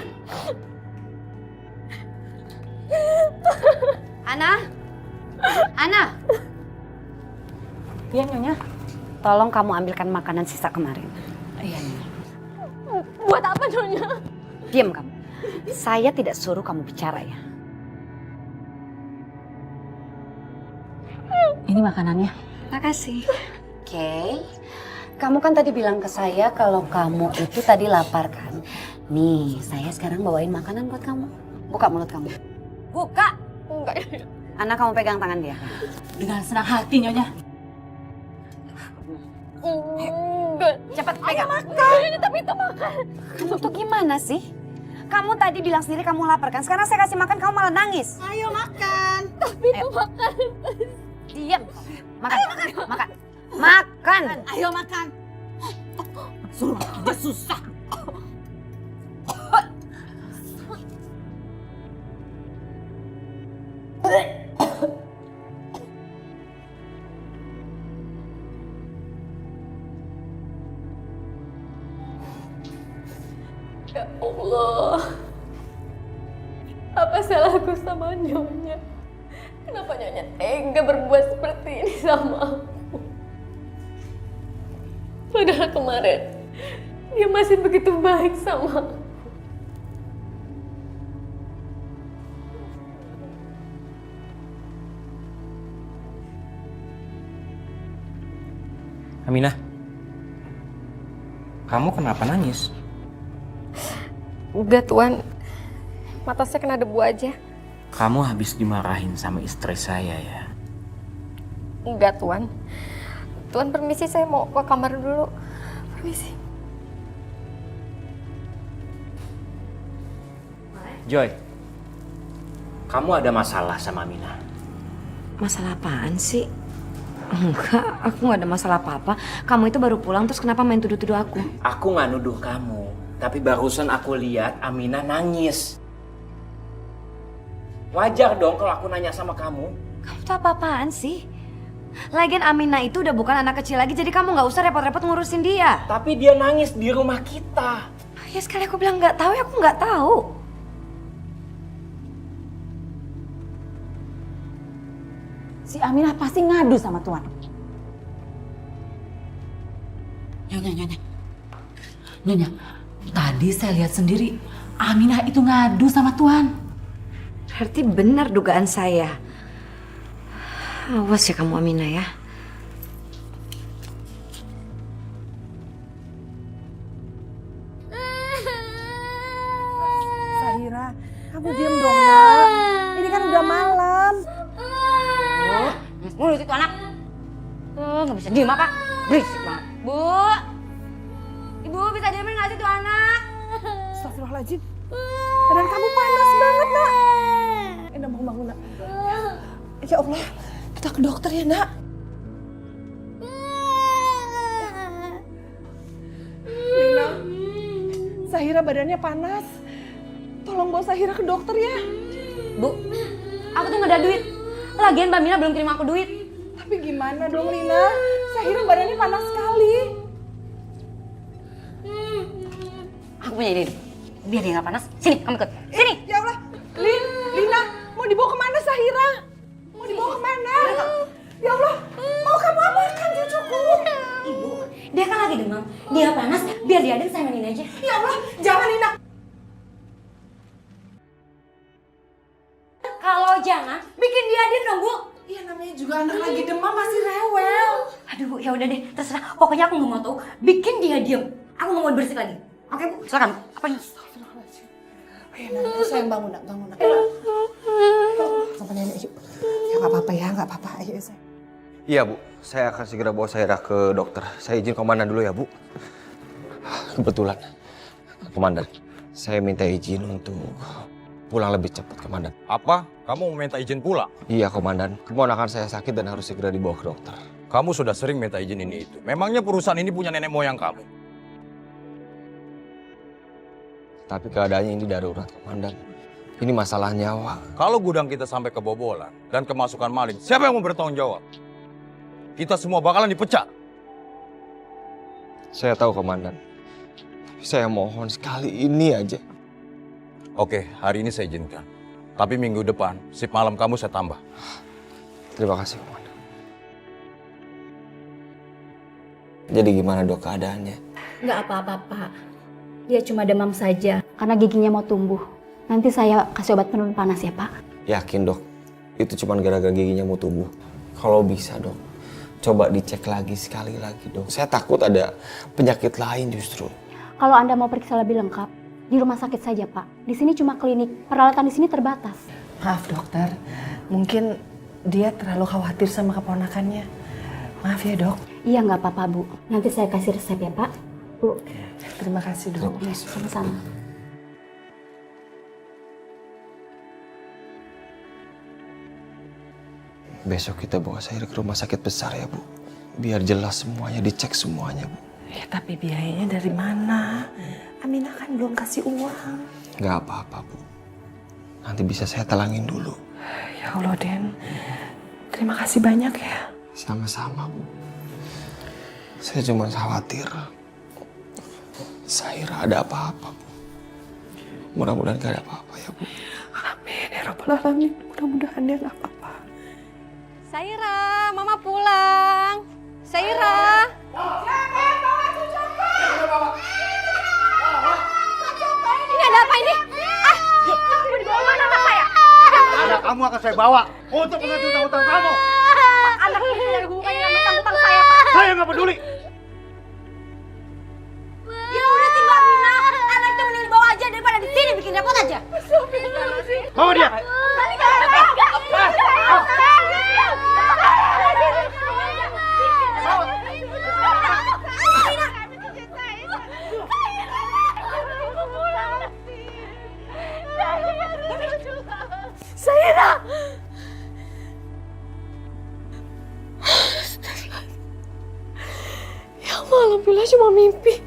Ana. Ana. Iya Nyonya. Tolong kamu ambilkan makanan sisa kemarin. Iya Nyonya. Buat apa, Nyonya? Diam kamu. Saya tidak suruh kamu bicara ya. Ini makanannya. Makasih. Oke. Kamu kan tadi bilang ke saya kalau kamu itu tadi lapar kan? Nih, saya sekarang bawain makanan buat kamu. Buka mulut kamu. Buka. Enggak. Anak kamu pegang tangan dia. Dengan senang hati Nyonya. Enggak. Cepat pegang. Ini tapi itu makan. Kamu tuh gimana sih? Kamu tadi bilang sendiri kamu lapar kan? Sekarang saya kasih makan kamu malah nangis. Ayo makan. Tapi itu makan. Diam. Makan. Makan. Makan. Ayo makan. Suruh makan susah. Ya Allah. Apa salahku sama Nyonya? Kenapa Nyonya tega berbuat seperti ini sama aku? Padahal kemarin dia masih begitu baik sama aku. Aminah, kamu kenapa nangis? Enggak, Tuan. Mata saya kena debu aja. Kamu habis dimarahin sama istri saya ya? Enggak, Tuan. Tuan permisi, saya mau ke kamar dulu. Permisi. Joy, kamu ada masalah sama Aminah? Masalah apaan sih? Enggak, aku nggak ada masalah apa-apa. Kamu itu baru pulang terus kenapa main tuduh-tuduh aku? Aku nggak nuduh kamu, tapi barusan aku lihat Aminah nangis. Wajar dong kalau aku nanya sama kamu. Kamu tuh apa-apaan sih? Lagian Aminah itu udah bukan anak kecil lagi, jadi kamu nggak usah repot-repot ngurusin dia. Tapi dia nangis di rumah kita. Ya sekali aku bilang nggak tahu, ya aku nggak tahu. Si Aminah pasti ngadu sama Tuan. Nyonya, tadi saya lihat sendiri Aminah itu ngadu sama Tuan. Berarti benar dugaan saya. Awas ya kamu Aminah ya. Zahira, kamu diam dong nak. Ini kan udah malam. Mulut itu anak. Nggak bisa diem apa? Berisik banget. Bu, Ibu bisa diemin nggak sih tuh anak? Astagfirullahaladzim. Badan kamu panas banget nak. Nak bangun nak. Ya Allah, kita ke dokter ya nak. Lina, Zahira badannya panas. Tolong bawa Zahira ke dokter ya. Bu, aku tuh nggak ada duit. Lagian Mbak Mina belum kirim aku duit. Tapi gimana dong Lina? Zahira badannya panas sekali. Aku punya ide. Biar dia nggak panas. Sini, kamu ikut. Sini. Ya Allah, Lina, mau dibawa kemana Zahira? Mau dibawa kemana? Ya Allah, mau kamu apakan cucuku? Ibu, dia kan lagi demam. Dia panas, biar dia saya mainin aja. Ya Allah, jangan Lina. Kalau jangan, bikin dia diem dong, Bu. Iya namanya juga anak lagi demam masih rewel. Aduh, Bu, ya udah deh, terserah. Pokoknya aku nggak mau tahu. Bikin dia diem. Aku nggak mau berisik lagi. Oke, Bu, silakan. Apanya? Ayo Nana, sayang bangun nak, bangun nak. Sama nenek yuk. Ya nggak apa-apa ya, nggak apa-apa. Ayo sayang. Iya Bu, saya akan segera bawa Zahira ke dokter. Saya izin komandan dulu ya Bu. Kebetulan, komandan, saya minta izin untuk pulang lebih cepat, komandan. Apa? Kamu meminta izin pulang? Iya, komandan. Keponakan saya sakit dan harus segera dibawa ke dokter. Kamu sudah sering minta izin ini itu. Memangnya perusahaan ini punya nenek moyang kamu? Tapi keadaannya ini darurat, komandan. Ini masalah nyawa. Kalau gudang kita sampai kebobolan dan kemasukan maling, siapa yang mau bertanggung jawab? Kita semua bakalan dipecat. Saya tahu, komandan. Tapi saya mohon sekali ini aja. Oke, hari ini saya izinkan. Tapi minggu depan, shift malam kamu saya tambah. Terima kasih, komandan. Jadi gimana dok keadaannya? Nggak apa-apa, Pak. Dia cuma demam saja. Karena giginya mau tumbuh. Nanti saya kasih obat penurun panas ya, Pak. Yakin dok, itu cuma gara-gara giginya mau tumbuh. Kalau bisa dok, coba dicek lagi sekali lagi dok. Saya takut ada penyakit lain justru. Kalau Anda mau periksa lebih lengkap, di rumah sakit saja, Pak. Di sini cuma klinik. Peralatan di sini terbatas. Maaf dokter, mungkin dia terlalu khawatir sama keponakannya. Maaf ya dok. Iya, nggak apa-apa, Bu. Nanti saya kasih resep ya, Pak. Bu. Terima kasih dok. Ya, sama-sama. Besok kita bawa Zahira ke rumah sakit besar ya Bu. Biar jelas semuanya, dicek semuanya Bu. Ya tapi biayanya dari mana? Aminah kan belum kasih uang. Gak apa-apa Bu. Nanti bisa saya talangin dulu. Ya Allah Den, terima kasih banyak ya. Sama-sama Bu. Saya cuma khawatir Zahira ada apa-apa Bu. Mudah-mudahan gak ada apa-apa ya Bu. Amin ya Rabbal Alamin. Mudah-mudahan dia gak apa-apa. Saira, Mama pulang. Saira. Ini ada apa ini? Ah, mau dibawa mana anak saya? Anak kamu akan saya bawa untuk menagih utang-utang kamu. Anak ini ada hubungannya dengan utang-utang saya, Pak. Saya nggak peduli. bikin repot aja. Bawa dia. Zaira! Ya Allah, alhamdulillah cuma mimpi.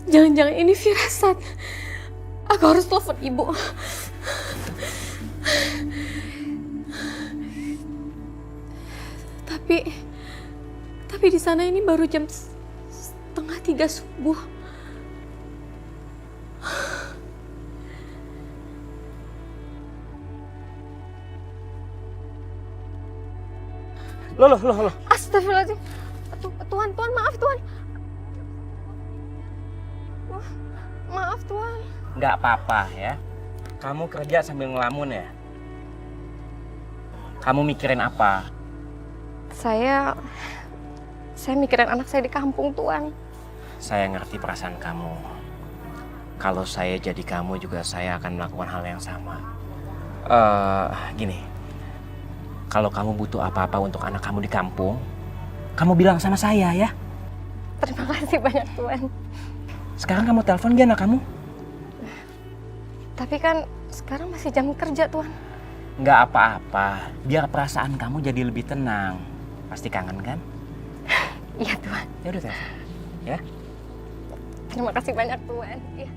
Jangan-jangan ini firasat. Aku harus telepon ibu. Tapi di sana ini baru jam 2:30 subuh. Loh. Astagfirullahaladzim. Tuhan, maaf Tuhan. Maaf Tuhan. Nggak apa-apa ya. Kamu kerja sambil ngelamun ya? Kamu mikirin apa? Saya mikirin anak saya di kampung, Tuan. Saya ngerti perasaan kamu. Kalau saya jadi kamu juga saya akan melakukan hal yang sama. Gini, kalau kamu butuh apa-apa untuk anak kamu di kampung, kamu bilang sama saya ya. Terima kasih banyak, Tuan. Sekarang kamu telepon dia anak kamu? Tapi kan sekarang masih jam kerja, Tuan. Nggak apa-apa, biar perasaan kamu jadi lebih tenang. Pasti kangen kan? Iya, Tuan. Ya udah telepon, ya. Terima kasih banyak, Tuan. Iya.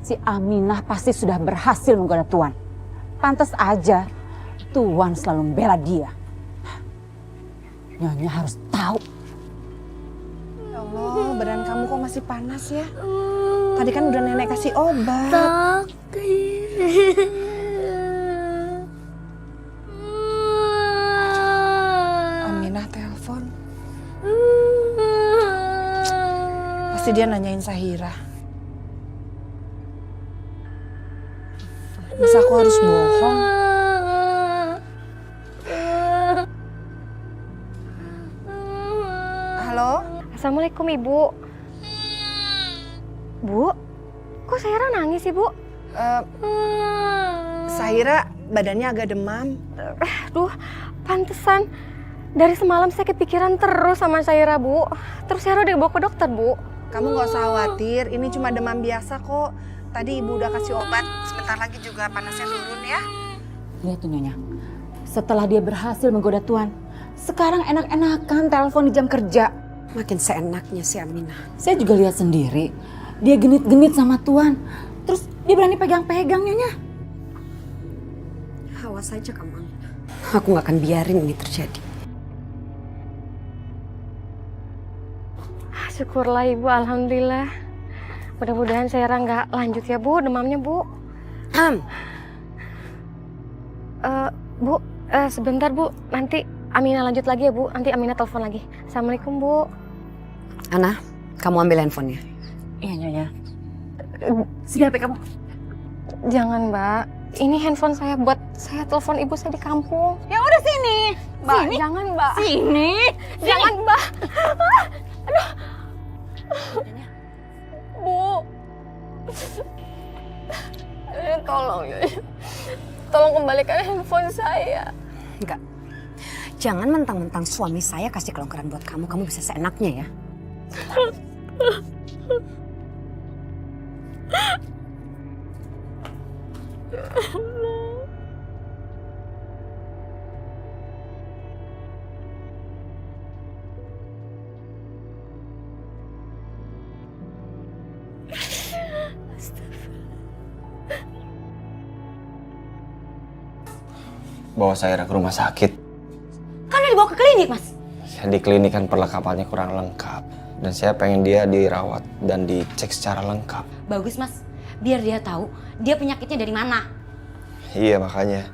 Si Aminah pasti sudah berhasil menggoda Tuan. Pantas aja Tuan selalu membela dia. Nyonya harus tahu. Ya Allah, badan kamu kok masih panas ya? Tadi kan udah nenek kasih obat. Aminah telepon. Pasti dia nanyain Zahira. Masa aku harus bohong? Halo? Assalamualaikum, Ibu. Bu, kok Zahira nangis sih, Bu? Zahira badannya agak demam. Aduh, pantesan. Dari semalam saya kepikiran terus sama Zahira, Bu. Terus Zahira udah dibawa ke dokter, Bu. Kamu gak usah khawatir, ini cuma demam biasa kok. Tadi ibu udah kasih obat, sebentar lagi juga panasnya turun ya. Lihat tuh Nyonya, setelah dia berhasil menggoda Tuan, sekarang enak-enakan telepon di jam kerja. Makin seenaknya si Aminah. Saya juga lihat sendiri, dia genit-genit sama Tuan. Terus dia berani pegang-pegang Nyonya. Awas aja kamu Aminah. Aku gak akan biarin ini terjadi. Syukurlah Ibu, alhamdulillah. Mudah-mudahan Zahira nggak lanjut ya, Bu, demamnya, Bu. Bu, sebentar, Bu. Nanti Aminah lanjut lagi ya, Bu. Nanti Aminah telepon lagi. Assalamualaikum, Bu. Ana, kamu ambil handphonenya. Iya Nyonya. Sini HP kamu. Jangan, Mbak. Ini handphone saya buat saya telepon ibu saya di kampung. Ya udah sini. Mbak, Sini. jangan, Mbak. Sini. Jangan, Mbak. Aduh. Bu. Tolong ya. Tolong kembalikan handphone saya. Enggak. Jangan mentang-mentang suami saya kasih kelonggaran buat kamu, kamu bisa seenaknya ya. Bawa Zahira ke rumah sakit. Kan udah dibawa ke klinik, Mas. Ya, di klinik kan perlengkapannya kurang lengkap. Dan saya pengen dia dirawat dan dicek secara lengkap. Bagus, Mas. Biar dia tahu dia penyakitnya dari mana. Iya, makanya.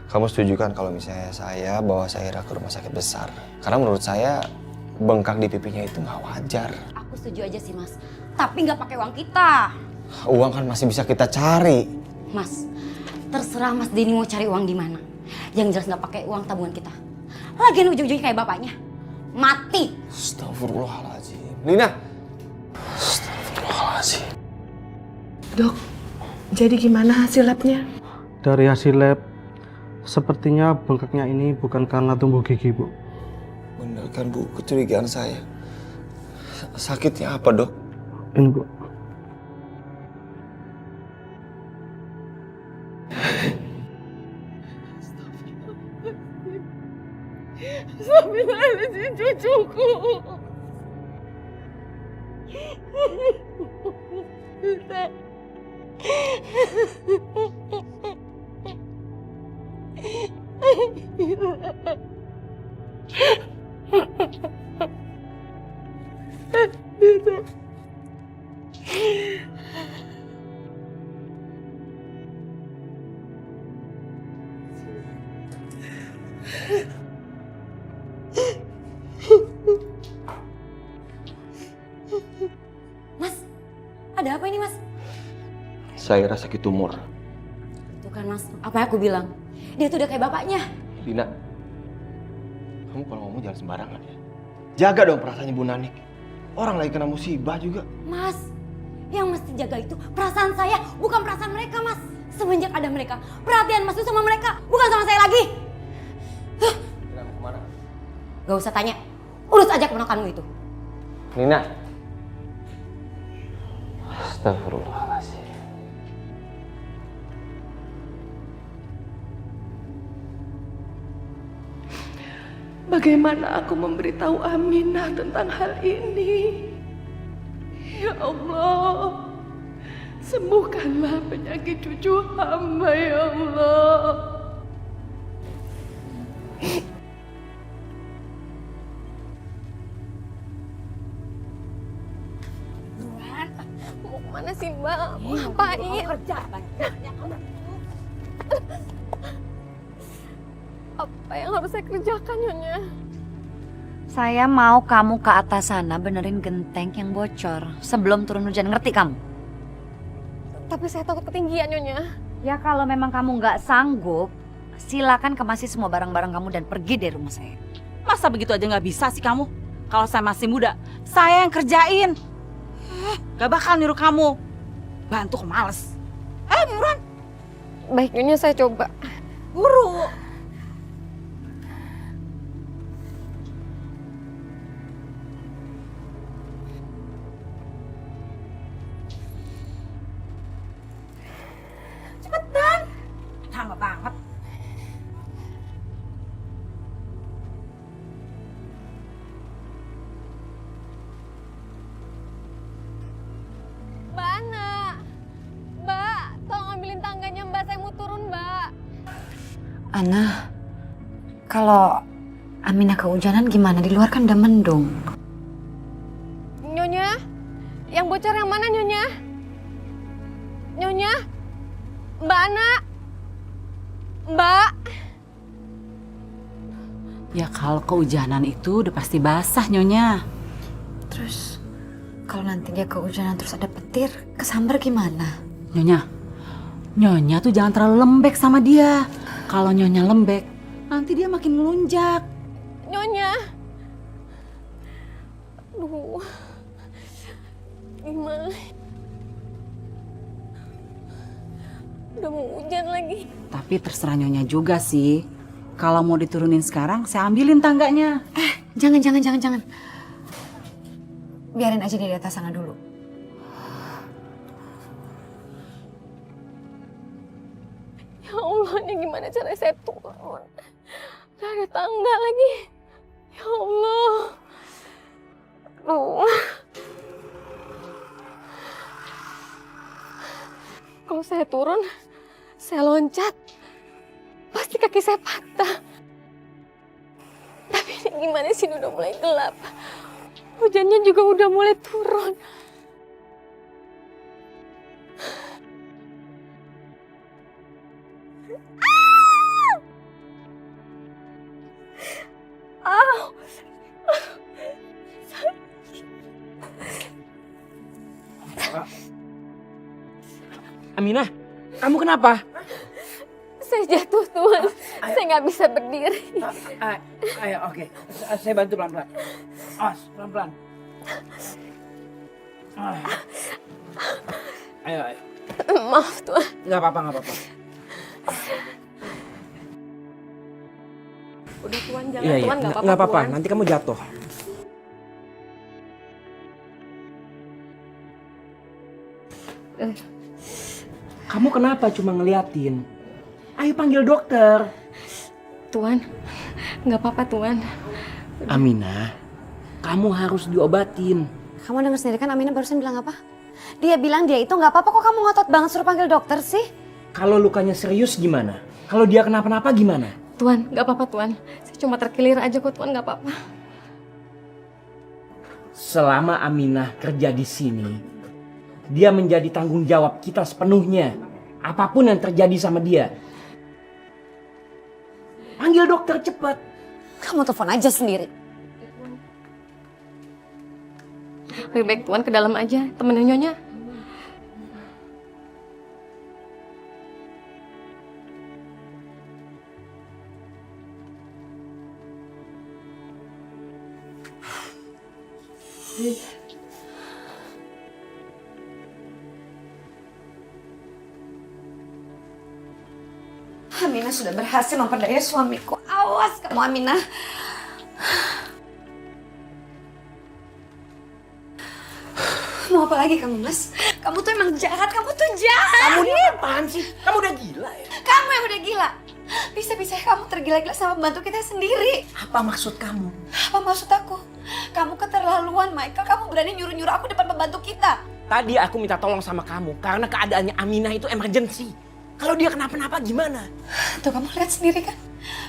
Kamu setuju kan kalau misalnya saya bawa Zahira ke rumah sakit besar? Karena menurut saya bengkak di pipinya itu nggak wajar. Aku setuju aja sih, Mas. Tapi nggak pakai uang kita. Uang kan masih bisa kita cari. Mas, terserah Mas Denny mau cari uang di mana. Yang jelas nggak pakai uang tabungan kita. Lagian ujung-ujungnya kayak bapaknya. Mati. Astagfirullahaladzim. Lina. Astagfirullahaladzim. Dok, jadi gimana hasil labnya? Dari hasil lab, sepertinya bengkaknya ini bukan karena tumbuh gigi, Bu. Bener kan, Bu? Kecurigaan saya. Sakitnya apa, Dok? Ini, Bu. Astagfirullahaladzim, cucuku. Mas, ada apa ini, Mas? Saya rasa sakit tumor. Tuh kan, Mas, apa yang aku bilang? Dia tuh udah kayak bapaknya. Lina, kamu kalau ngomong jangan sembarangan ya. Jaga dong perasaannya Bu Nanik. Orang lagi kena musibah juga. Mas, yang mesti jaga itu perasaan saya, bukan perasaan mereka, Mas. Semenjak ada mereka, perhatian Mas itu sama mereka, bukan sama saya lagi. Lina, mau kemana? Gak usah tanya, urus aja keponakanmu itu. Lina. Astagfirullahaladzim. Bagaimana aku memberitahu Aminah tentang hal ini? Ya Allah, sembuhkanlah penyakit cucu hamba, ya Allah. Mau kemana sih, Mbak? Mau ngapain? Kerja banyak kamu. Apa yang harus saya kerjakan, Nyonya? Saya mau kamu ke atas sana benerin genteng yang bocor sebelum turun hujan, ngerti kamu? Tapi saya takut ketinggian, Nyonya. Ya kalau memang kamu nggak sanggup, silakan kemasi semua barang-barang kamu dan pergi dari rumah saya. Masa begitu aja nggak bisa sih kamu? Kalau saya masih muda, saya yang kerjain. Gak bakal nyuruh kamu. Bantu males. Buruan. Baik, Nyonya, saya coba. Buru. Cepetan. Lama banget. Mbak Ana. Mbak, tolong ambilin tangganya, Mbak. Saya mau turun, Mbak. Ana, kalau Aminah kehujanan gimana? Di luar kan udah mendung. Nyonya, yang bocor yang mana, Nyonya? Nyonya? Mbak Ana? Mbak? Ya kalau kehujanan itu udah pasti basah, Nyonya. Terus kalau nanti dia kehujanan terus ada petir, kesambar gimana? Nyonya tuh jangan terlalu lembek sama dia. Kalau Nyonya lembek, nanti dia makin melunjak. Nyonya? Aduh. Gimana? Udah mau hujan lagi. Tapi terserah Nyonya juga sih. Kalau mau diturunin sekarang, saya ambilin tangganya. Jangan. Biarin aja dia di atas sana dulu. Ya Allah, ini gimana cara saya turun? Gak ada tangga lagi. Ya Allah. Aduh. Kalau saya turun, saya loncat, pasti kaki saya patah. Tapi ini gimana sih, udah mulai gelap. Hujannya juga udah mulai turun. Aminah, kamu kenapa? Saya jatuh, Tuan. Saya nggak bisa berdiri. Ayo, oke. Saya bantu pelan-pelan. Awas, pelan-pelan. Ayo. Maaf Tuan. Nggak apa-apa. Udah Tuan, jangan Iya, Tuan, nggak apa-apa. nggak apa-apa. Tuan. Nanti kamu jatuh. Kamu kenapa cuma ngeliatin? Ayo panggil dokter. Tuan, nggak apa-apa Tuan. Aminah, kamu harus diobatin. Kamu dengar sendiri kan Aminah barusan bilang apa? Dia bilang dia itu nggak apa-apa, kok kamu ngotot banget suruh panggil dokter sih? Kalau lukanya serius gimana? Kalau dia kenapa-napa gimana? Tuan, nggak apa-apa Tuan. Saya cuma terkilir aja kok Tuan, nggak apa-apa. Selama Aminah kerja di sini, dia menjadi tanggung jawab kita sepenuhnya. Apapun yang terjadi sama dia. Panggil dokter cepat. Kamu telepon aja sendiri. Lebih baik Tuan ke dalam aja, temenin Nyonya. Aminah sudah berhasil memperdaya suamiku. Awas kamu Aminah. Mau apa lagi kamu Mas? Kamu tuh emang jahat, kamu tuh jahat. Kamu ini apaan sih? Kamu udah gila ya? Kamu yang udah gila. Bisa-bisa kamu tergila-gila sama pembantu kita sendiri. Apa maksud kamu? Apa maksud aku? Kamu keterlaluan Michael, kamu berani nyuruh-nyuruh aku depan pembantu kita. Tadi aku minta tolong sama kamu karena keadaannya Aminah itu emergency. Kalau dia kenapa-napa gimana? Tuh kamu lihat sendiri kan?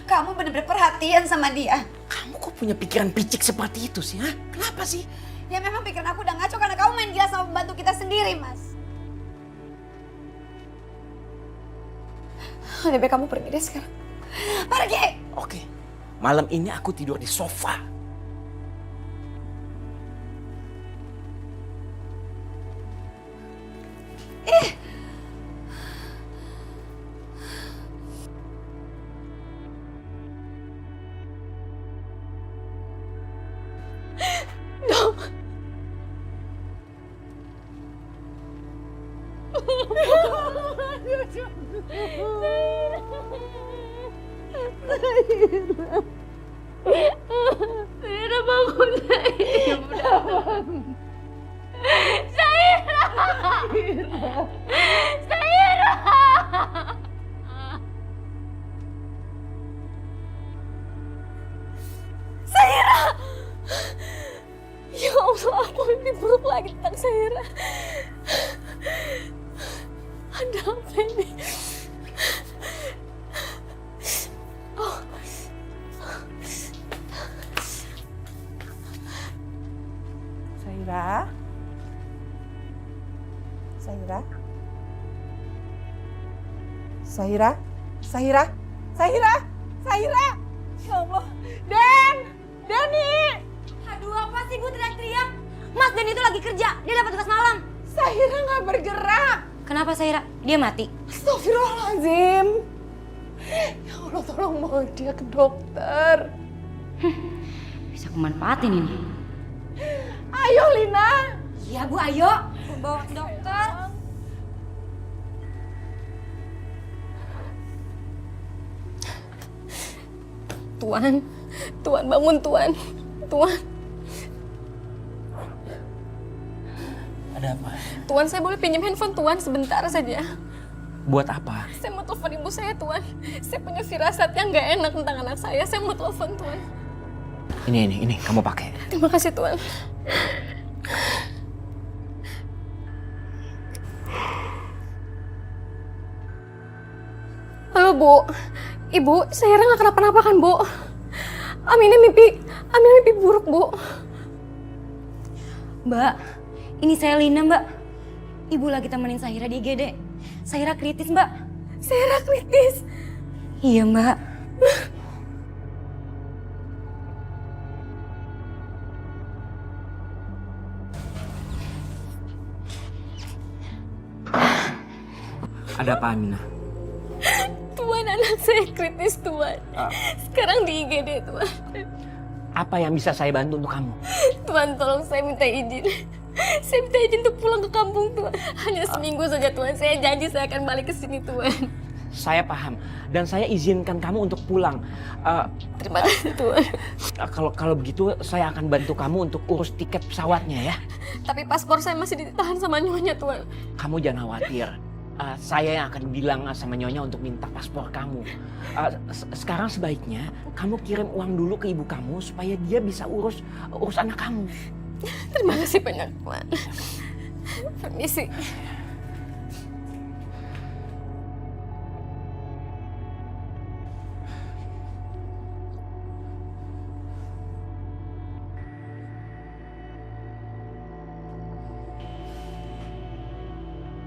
Kamu bener-bener perhatian sama dia. Kamu kok punya pikiran picik seperti itu sih? Hah? Kenapa sih? Ya memang pikiran aku udah ngaco karena kamu main gila sama pembantu kita sendiri, Mas. Lebih baik kamu pergi deh sekarang. Pergi! Oke, malam ini aku tidur di sofa. Zaira bangun, Zaira. Zaira. Zaira. Ya Allah, aku mimpi buruk lagi tentang Zaira. Ada apa ini? Sahira. Ya Allah. Dani. Aduh, apa sih Bu teriak-teriak? Mas Dan itu lagi kerja, dia dapat tugas malam. Sahira nggak bergerak. Kenapa Zaira? Dia mati. Astagfirullahaladzim. Ya Allah, tolong bawa dia ke dokter. Bisa kumanfaatin ini. Ayo Lina. Iya Bu, ayo. Bawa ke dokter. Tuan bangun Tuan. Ada apa? Tuan, saya boleh pinjam handphone Tuan sebentar saja? Buat apa? Saya mau telepon ibu saya Tuan. Saya punya firasat yang nggak enak tentang anak saya. Saya mau telepon Tuan. Ini kamu pakai. Terima kasih Tuan. Halo Bu. Ibu, Zaira nggak kenapa-napa kan Bu? Aminah mimpi buruk Bu. Mbak, ini saya Lina Mbak. Ibu lagi temenin Zaira di IGD. Zaira kritis Mbak. Zaira kritis? Iya Mbak. Ada apa Aminah? Tuan, Anak saya kritis Tuan. Sekarang di IGD Tuan. Apa yang bisa saya bantu untuk kamu? Tuan tolong saya minta izin. Saya minta izin untuk pulang ke kampung Tuan. Hanya seminggu saja Tuan. Saya janji saya akan balik ke sini Tuan. Saya paham dan saya izinkan kamu untuk pulang. Terima kasih Tuan. Kalau begitu saya akan bantu kamu untuk urus tiket pesawatnya ya. Tapi paspor saya masih ditahan sama nyonya Tuan. Kamu jangan khawatir. Saya yang akan bilang sama nyonya untuk minta paspor kamu. Sekarang sebaiknya kamu kirim uang dulu ke ibu kamu supaya dia bisa urus anak kamu. Terima kasih banyak Tuan. Permisi.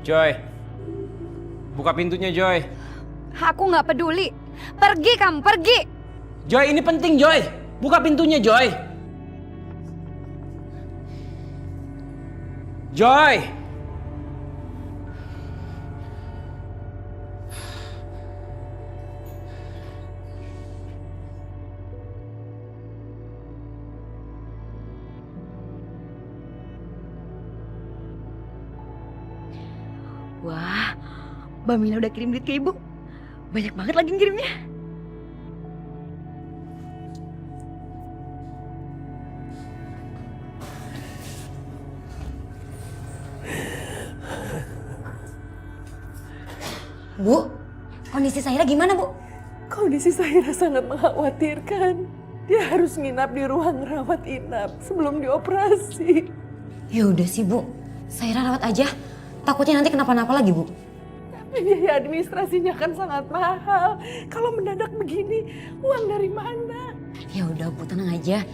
Joy, buka pintunya Joy. Aku nggak peduli. Pergi kamu, pergi. Joy, ini penting Joy. Buka pintunya Joy. Joy. Wah, Mbak Mina udah kirim duit ke ibu. Banyak banget lagi ngirimnya. Bu, kondisi Sahira gimana Bu? Kondisi Sahira sangat mengkhawatirkan. Dia harus nginap di ruang rawat inap sebelum dioperasi. Ya udah sih Bu, Sahira rawat aja. Takutnya nanti kenapa-napa lagi Bu. Tapi biaya administrasinya kan sangat mahal. Kalau mendadak begini, uang dari mana? Ya udah Bu, tenang aja.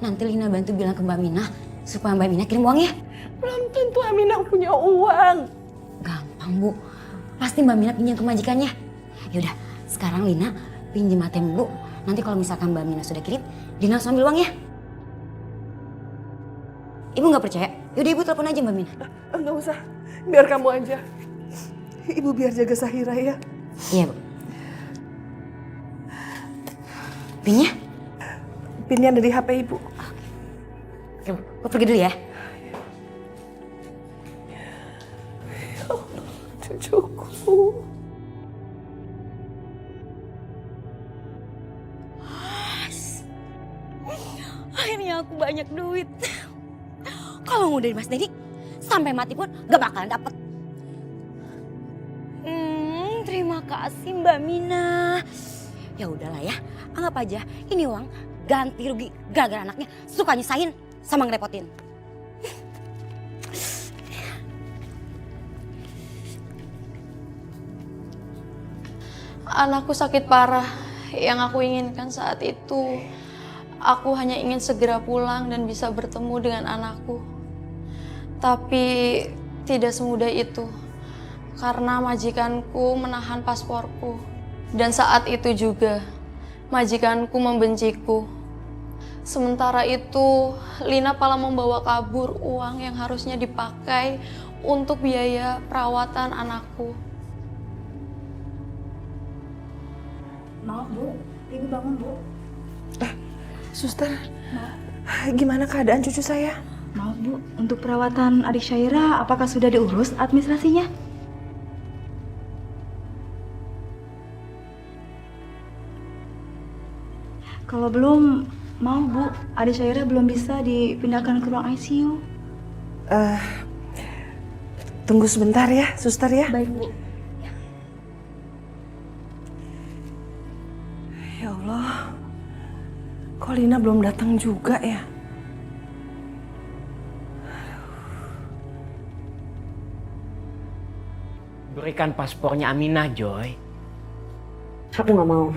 Nanti Lina bantu bilang ke Mbak Mina supaya Mbak Mina kirim uangnya. Belum tentu Aminah punya uang. Gampang Bu, pasti Mbak Mina pinjam ke majikannya. Yaudah, sekarang Lina pinjam ATM dulu. Nanti kalau misalkan Mbak Mina sudah kirim, Lina langsung ambil uangnya. Ibu nggak percaya? Yaudah Ibu telepon aja Mbak Mina. Enggak usah, biar kamu aja. Ibu biar jaga Sahira ya. Iya Bu. Pinnya? Pinnya ada di HP Ibu. Oke Bu, aku pergi dulu ya. Ya Allah, cucuku. Akhirnya aku banyak duit. Kalau mau dari Mas Dedi, sampai mati pun gak bakalan dapet. Terima kasih Mbak Mina. Ya udahlah ya, anggap aja ini uang ganti rugi gara-gara anaknya suka nyesain sama ngerepotin. Anakku sakit parah. Yang aku inginkan saat itu, aku hanya ingin segera pulang dan bisa bertemu dengan anakku. Tapi tidak semudah itu, karena majikanku menahan pasporku. Dan saat itu juga, majikanku membenciku. Sementara itu, Lina malah membawa kabur uang yang harusnya dipakai untuk biaya perawatan anakku. Maaf Bu, Ibu bangun Bu. Suster, gimana keadaan cucu saya? Maaf Bu, untuk perawatan adik Syaira apakah sudah diurus administrasinya? Kalau belum, maaf Bu, adik Syaira belum bisa dipindahkan ke ruang ICU. Tunggu sebentar ya, suster ya. Baik Bu. Ya Allah, kok Lina belum datang juga ya? Berikan paspornya Aminah, Joy. Aku nggak mau.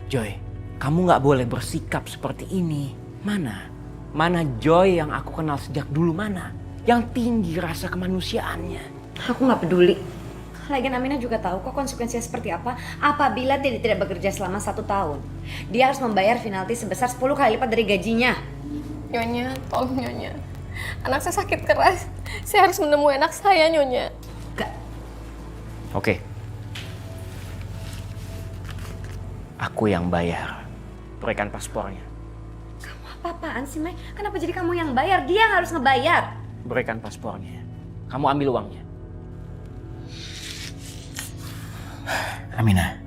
Joy, kamu nggak boleh bersikap seperti ini. Mana Joy yang aku kenal sejak dulu, mana? Yang tinggi rasa kemanusiaannya. Aku nggak peduli. Lagian Aminah juga tahu kok konsekuensinya seperti apa apabila dia tidak bekerja selama 1 tahun. Dia harus membayar penalti sebesar 10 kali lipat dari gajinya. Nyonya, tolong Nyonya. Anak saya sakit keras. Saya harus menemui anak saya, Nyonya. Oke. Aku yang bayar. Berikan paspornya. Apa-apaan sih, Mai? Kenapa jadi kamu yang bayar? Dia yang harus ngebayar. Berikan paspornya. Kamu ambil uangnya. Aminah,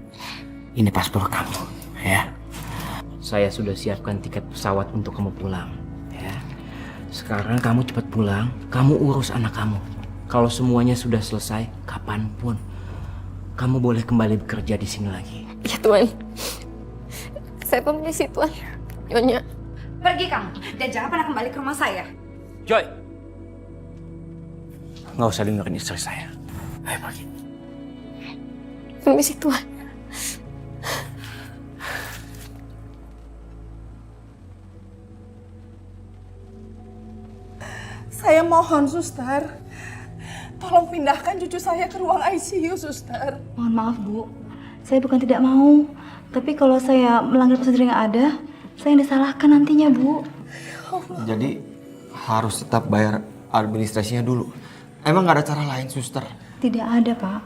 ini paspor kamu, ya. Saya sudah siapkan tiket pesawat untuk kamu pulang, ya. Sekarang kamu cepat pulang, kamu urus anak kamu. Kalau semuanya sudah selesai, kapanpun kamu boleh kembali bekerja di sini lagi. Ya Tuan, saya permisi Tuan. Nyonya. Pergi kamu dan jangan pernah kembali ke rumah saya. Joy, nggak usah dengerin istri saya. Ayo pergi. Permisi Tuan. Saya mohon, suster. Tolong pindahkan cucu saya ke ruang ICU, suster. Mohon maaf, Bu. Saya bukan tidak mau. Tapi kalau saya melanggar prosedur yang ada, saya yang disalahkan nantinya, Bu. Jadi harus tetap bayar administrasinya dulu. Emang nggak ada cara lain, suster? Tidak ada, Pak.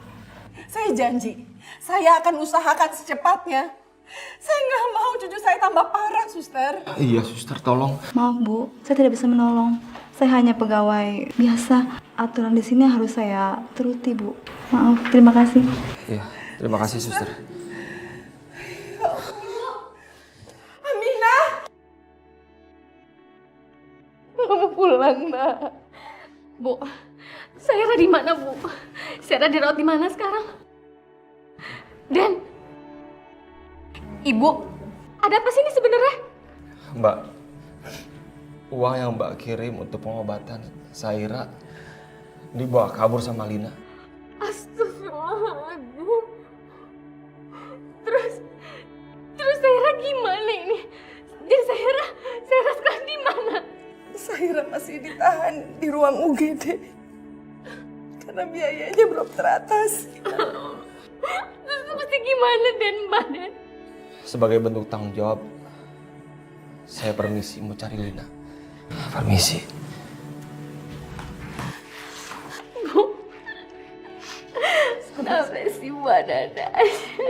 Saya janji, saya akan usahakan secepatnya. Saya nggak mau cucu saya tambah parah, suster. Iya, suster, tolong. Maaf, Bu. Saya tidak bisa menolong. Saya hanya pegawai biasa. Aturan di sini harus saya turuti, Bu. Maaf, terima kasih. Iya, terima kasih, suster. Aminah! Kamu pulang, Mbak. Bu, Saira di mana, Bu? Saira dirawat di mana sekarang? Dan Ibu, ada apa sih ini sebenarnya? Mbak, uang yang Mbak kirim untuk pengobatan Saira dibawa kabur sama Lina. Astagfirullahaladzim. Terus Saira gimana ini? Dan Saira sekarang di mana? Saira masih ditahan di ruang UGD. Karena biayanya belum teratasi. Terus mesti gimana, Den, Mbak Den? Sebagai bentuk tanggung jawab, saya permisi mau cari Lina. Permisi. Bu, sampai si Mbak Dada aja.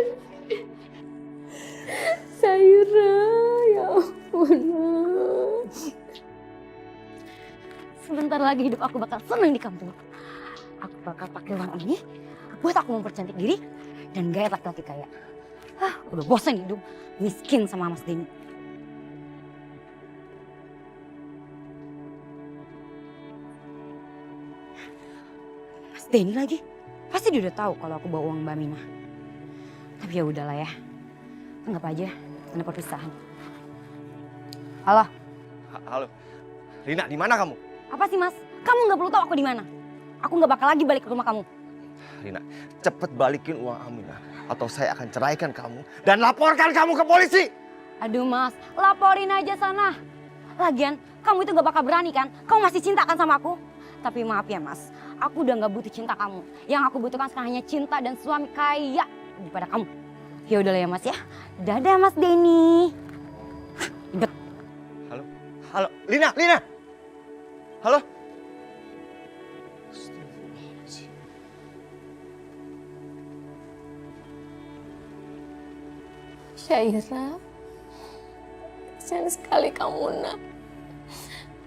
Saira, ya ampun. Sebentar lagi hidup aku bakal senang di kampung. Aku bakal pakai uang ini buat aku mempercantik diri dan gaya laki-laki kaya. Udah bosan hidup miskin sama Mas Denny. Mas Denny lagi? Pasti dia udah tahu kalau aku bawa uang Mbak Mina. Tapi ya udahlah ya. Anggap aja tanda perpisahan. Halo. Halo. Lina, di mana kamu? Apa sih, Mas? Kamu nggak perlu tahu aku di mana. Aku nggak bakal lagi balik ke rumah kamu. Lina, cepet balikin uang Aminah atau saya akan ceraikan kamu dan laporkan kamu ke polisi. Aduh, Mas, laporin aja sana. Lagian, kamu itu nggak bakal berani kan? Kamu masih cinta kan sama aku? Tapi maaf ya, Mas. Aku udah nggak butuh cinta kamu. Yang aku butuhkan sekarang hanya cinta dan suami kaya daripada kamu. Ya udahlah ya, Mas ya. Dadah, Mas Denny. Ribet. Halo, Lina. Halo. Syaira, sayang sekali kamu, Nak.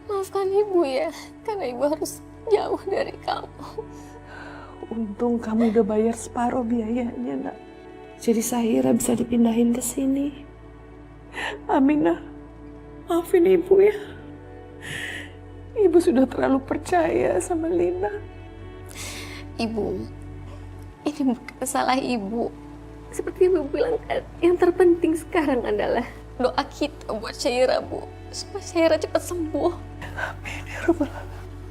Maafkan Ibu ya, karena Ibu harus jauh dari kamu. Untung kamu udah bayar separuh biayanya, Nak. Jadi Saira bisa dipindahin ke sini. Aminah, maafin Ibu ya. Ibu sudah terlalu percaya sama Lina. Ibu, ini bukan salah Ibu. Seperti Ibu bilang kan, yang terpenting sekarang adalah doa kita buat Syaira, Bu. Supaya Syaira cepat sembuh. Amin ya Rabbal Alamin.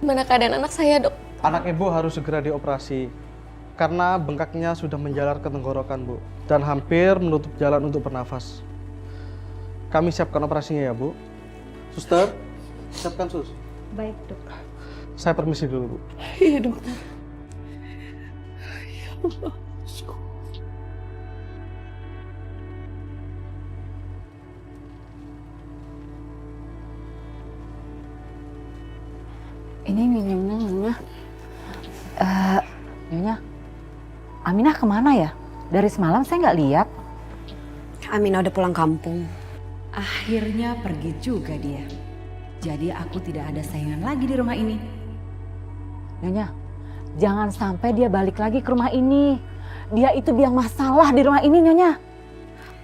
Gimana keadaan anak saya, Dok? Anak Ibu harus segera dioperasi karena bengkaknya sudah menjalar ke tenggorokan, Bu, dan hampir menutup jalan untuk bernafas. Kami siapkan operasinya ya, Bu. Suster, siapkan sus. Baik, Dok. Saya permisi dulu, Bu. Iya, Dokter. Ya Allah. Ini minumnya, Mama. Nyonya, Aminah kemana ya? Dari semalam saya nggak lihat. Aminah udah pulang kampung. Akhirnya pergi juga dia. Jadi aku tidak ada saingan lagi di rumah ini. Nyonya, jangan sampai dia balik lagi ke rumah ini. Dia itu biang masalah di rumah ini, Nyonya.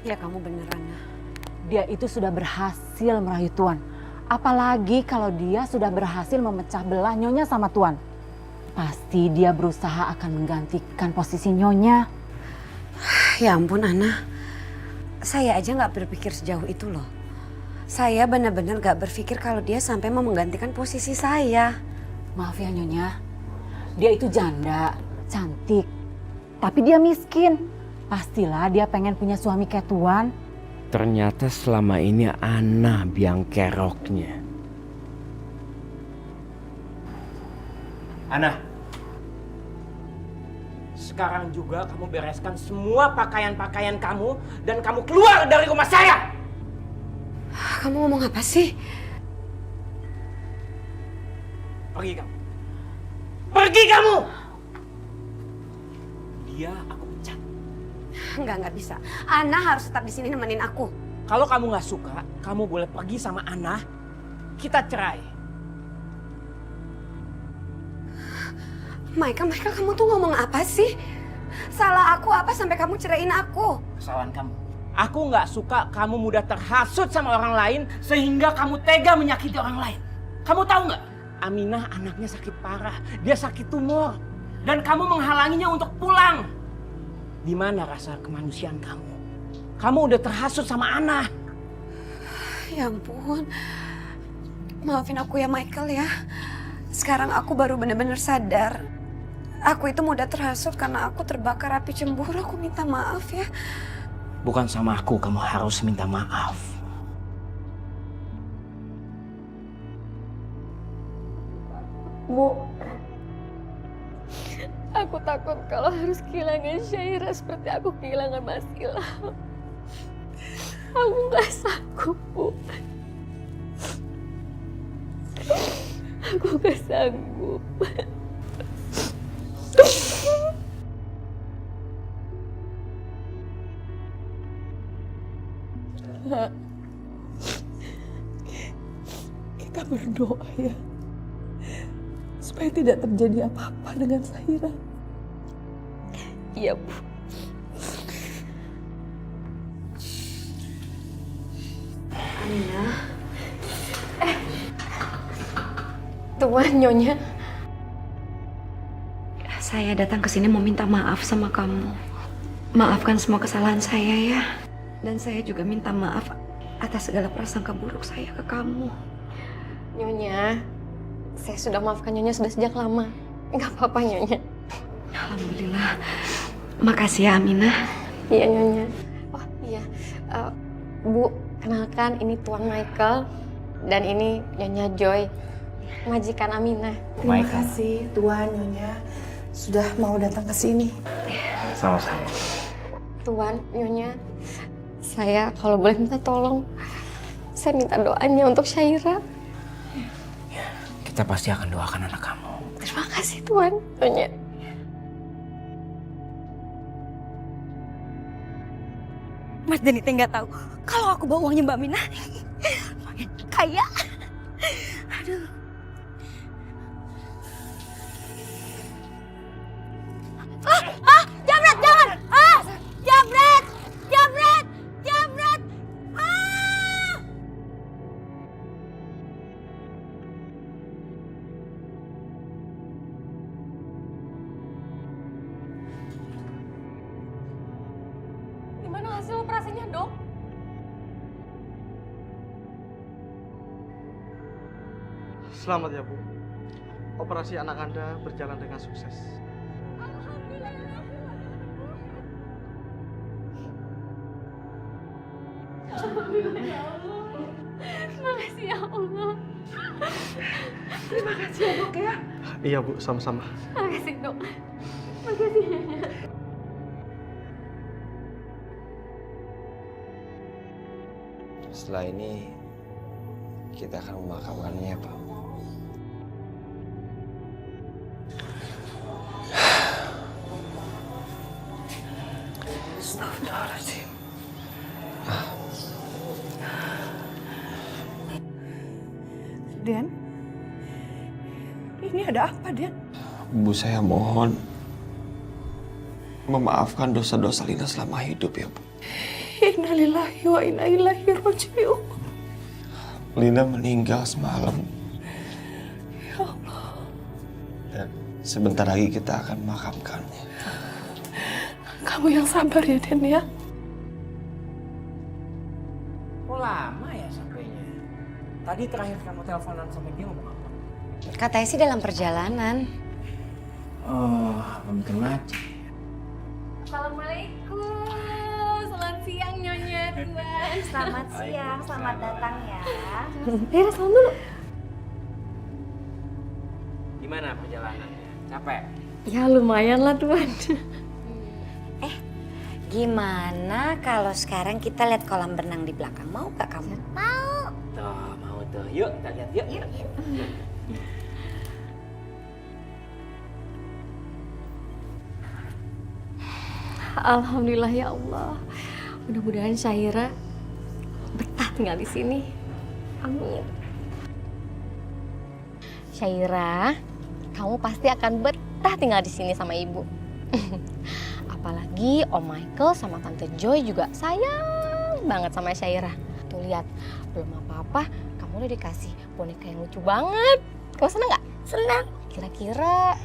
Ya kamu bener, Ana. Dia itu sudah berhasil merayu Tuan. Apalagi kalau dia sudah berhasil memecah belah Nyonya sama Tuan. Pasti dia berusaha akan menggantikan posisi Nyonya. Ya ampun, Ana. Saya aja nggak berpikir sejauh itu loh. Saya benar-benar nggak berpikir kalau dia sampai mau menggantikan posisi saya. Maaf ya Nyonya, dia itu janda, cantik. Tapi dia miskin. Pastilah dia pengen punya suami kayak Tuan. Ternyata selama ini Ana biang keroknya. Ana, sekarang juga kamu bereskan semua pakaian-pakaian kamu dan kamu keluar dari rumah saya. Kamu ngomong apa sih? Pergi kamu. Pergi kamu! Dia aku pecat. Nggak bisa. Ana harus tetap di sini nemenin aku. Kalau kamu nggak suka, kamu boleh pergi sama Ana. Kita cerai. Michael, kamu tuh ngomong apa sih? Salah aku apa sampai kamu ceraiin aku? Kesalahan kamu. Aku nggak suka kamu mudah terhasut sama orang lain sehingga kamu tega menyakiti orang lain. Kamu tahu nggak? Aminah anaknya sakit parah. Dia sakit tumor. Dan kamu menghalanginya untuk pulang. Di mana rasa kemanusiaan kamu? Kamu udah terhasut sama Ana. Ya ampun. Maafin aku ya Michael ya. Sekarang aku baru benar-benar sadar. Aku itu mudah terhasut karena aku terbakar api cemburu. Aku minta maaf ya. Bukan sama aku kamu harus minta maaf. Bu, aku takut kalau harus kehilangan Syaira seperti aku kehilangan Mas Ilham. Aku nggak sanggup, Bu. Aku nggak sanggup. Kita berdoa ya, supaya tidak terjadi apa-apa dengan Syaira. Iya, Bu. Aminah. Tuan, Nyonya. Saya datang ke sini mau minta maaf sama kamu. Maafkan semua kesalahan saya ya. Dan saya juga minta maaf atas segala prasangka buruk saya ke kamu. Nyonya, saya sudah maafkan Nyonya sudah sejak lama. Nggak apa-apa, Nyonya. Alhamdulillah. Makasih ya, Aminah. Iya, Nyonya. Oh, iya. Bu, kenalkan ini Tuan Michael. Dan ini Nyonya Joy, majikan Aminah. Terima kasih Tuan, Nyonya sudah mau datang ke sini. Sama-sama. Tuan, Nyonya, saya kalau boleh minta tolong, saya minta doanya untuk Syaira. Kita pasti akan doakan anak kamu. Terima kasih Tuan, Nyonya. Mas Denny nggak tahu kalau aku bawa uangnya Mbak Minah. Kaya. Aduh. Jamret, jangan! Jamret! Jamret! Jamret! Gimana hasil operasinya, Dok? Selamat ya Bu. Operasi anak Anda berjalan dengan sukses. Alhamdulillah ya Allah. Makasih ya Allah. Terima kasih ya Dok ya. Iya Bu, sama-sama. Makasih Dok. Makasih Nyonya. Setelah ini kita akan memakamkannya, Pak. Den? Ini ada apa, Den? Bu, saya mohon memaafkan dosa-dosa Lina selama hidup ya, Bu. Innalillahi wa inna ilaihi raji'un. Lina meninggal semalam. Ya Allah. Dan sebentar lagi kita akan memakamkannya. Kamu yang sabar ya, Den ya. Kok lama ya sampainya? Tadi terakhir kamu teleponan sama dia ngomong apa? Katanya sih dalam perjalanan. Oh, mungkin macet. Assalamualaikum. Selamat siang Nyonya Tuan. Selamat siang, selamat datang ya. Rera, salam dulu. Gimana perjalanannya? Capek? Ya lumayan lah Tuan. Gimana kalau sekarang kita lihat kolam renang di belakang? Mau gak kamu? Mau. Tuh, mau tuh. Yuk, kita lihat yuk. Yuk. Alhamdulillah ya Allah. Mudah-mudahan Syaira betah tinggal di sini. Amin. Syaira, kamu pasti akan betah tinggal di sini sama ibu. Apalagi Om Michael sama Tante Joy juga sayang banget sama Syaira. Tuh lihat, belum apa-apa, kamu udah dikasih boneka yang lucu banget. Kamu seneng nggak? Senang. Kira-kira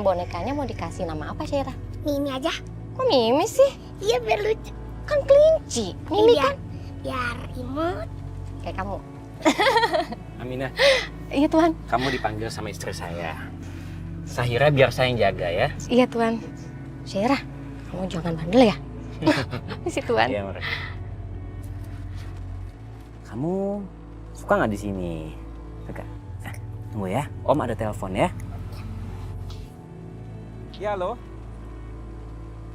bonekanya mau dikasih nama apa Syaira? Mimi aja. Kok Mimi sih? Iya biar lucu. Kan kelinci. Mimi kan? Biar imut. Kayak kamu. Aminah, Iya Tuan. kamu dipanggil sama istri saya. Sahira biar saya yang jaga ya. Iya Tuan. Syaira, kamu jangan bandel ya. Misi Tuan. Iya, Mar. Kamu suka nggak di sini? Suka. Tunggu ya, Om ada telepon ya. Ya lo.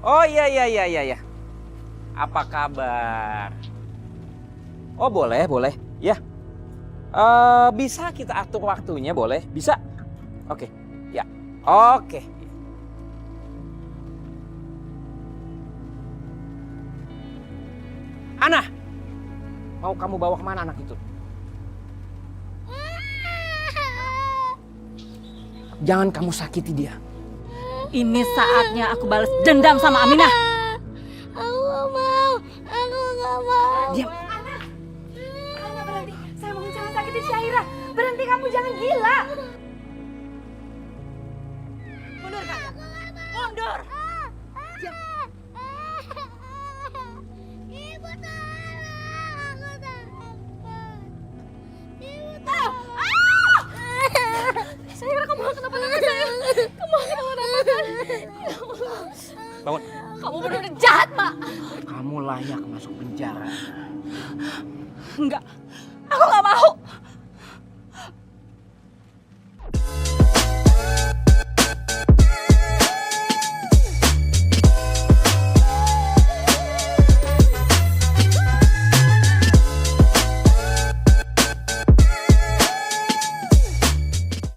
Oh iya. Apa kabar? Oh boleh. Ya. Bisa kita atur waktunya boleh? Bisa? Oke. Ya. Oke. Ana, mau kamu bawa kemana anak itu? Jangan kamu sakiti dia. Ini saatnya aku balas dendam sama Aminah. Aku gak mau. Diam. Ana berhenti. Saya mohon jangan sakitin Syaira. Berhenti, kamu jangan gila. Mundur kamu. Mundur. Diam. Ibu tolong, aku takut. Ibu Syaira, kamu gak kenapa-napa sayang. Kamu gak kenapa-napa. Bangun. Kamu benar-benar jahat, Mak. Kamu layak masuk penjara. Enggak, aku nggak mau.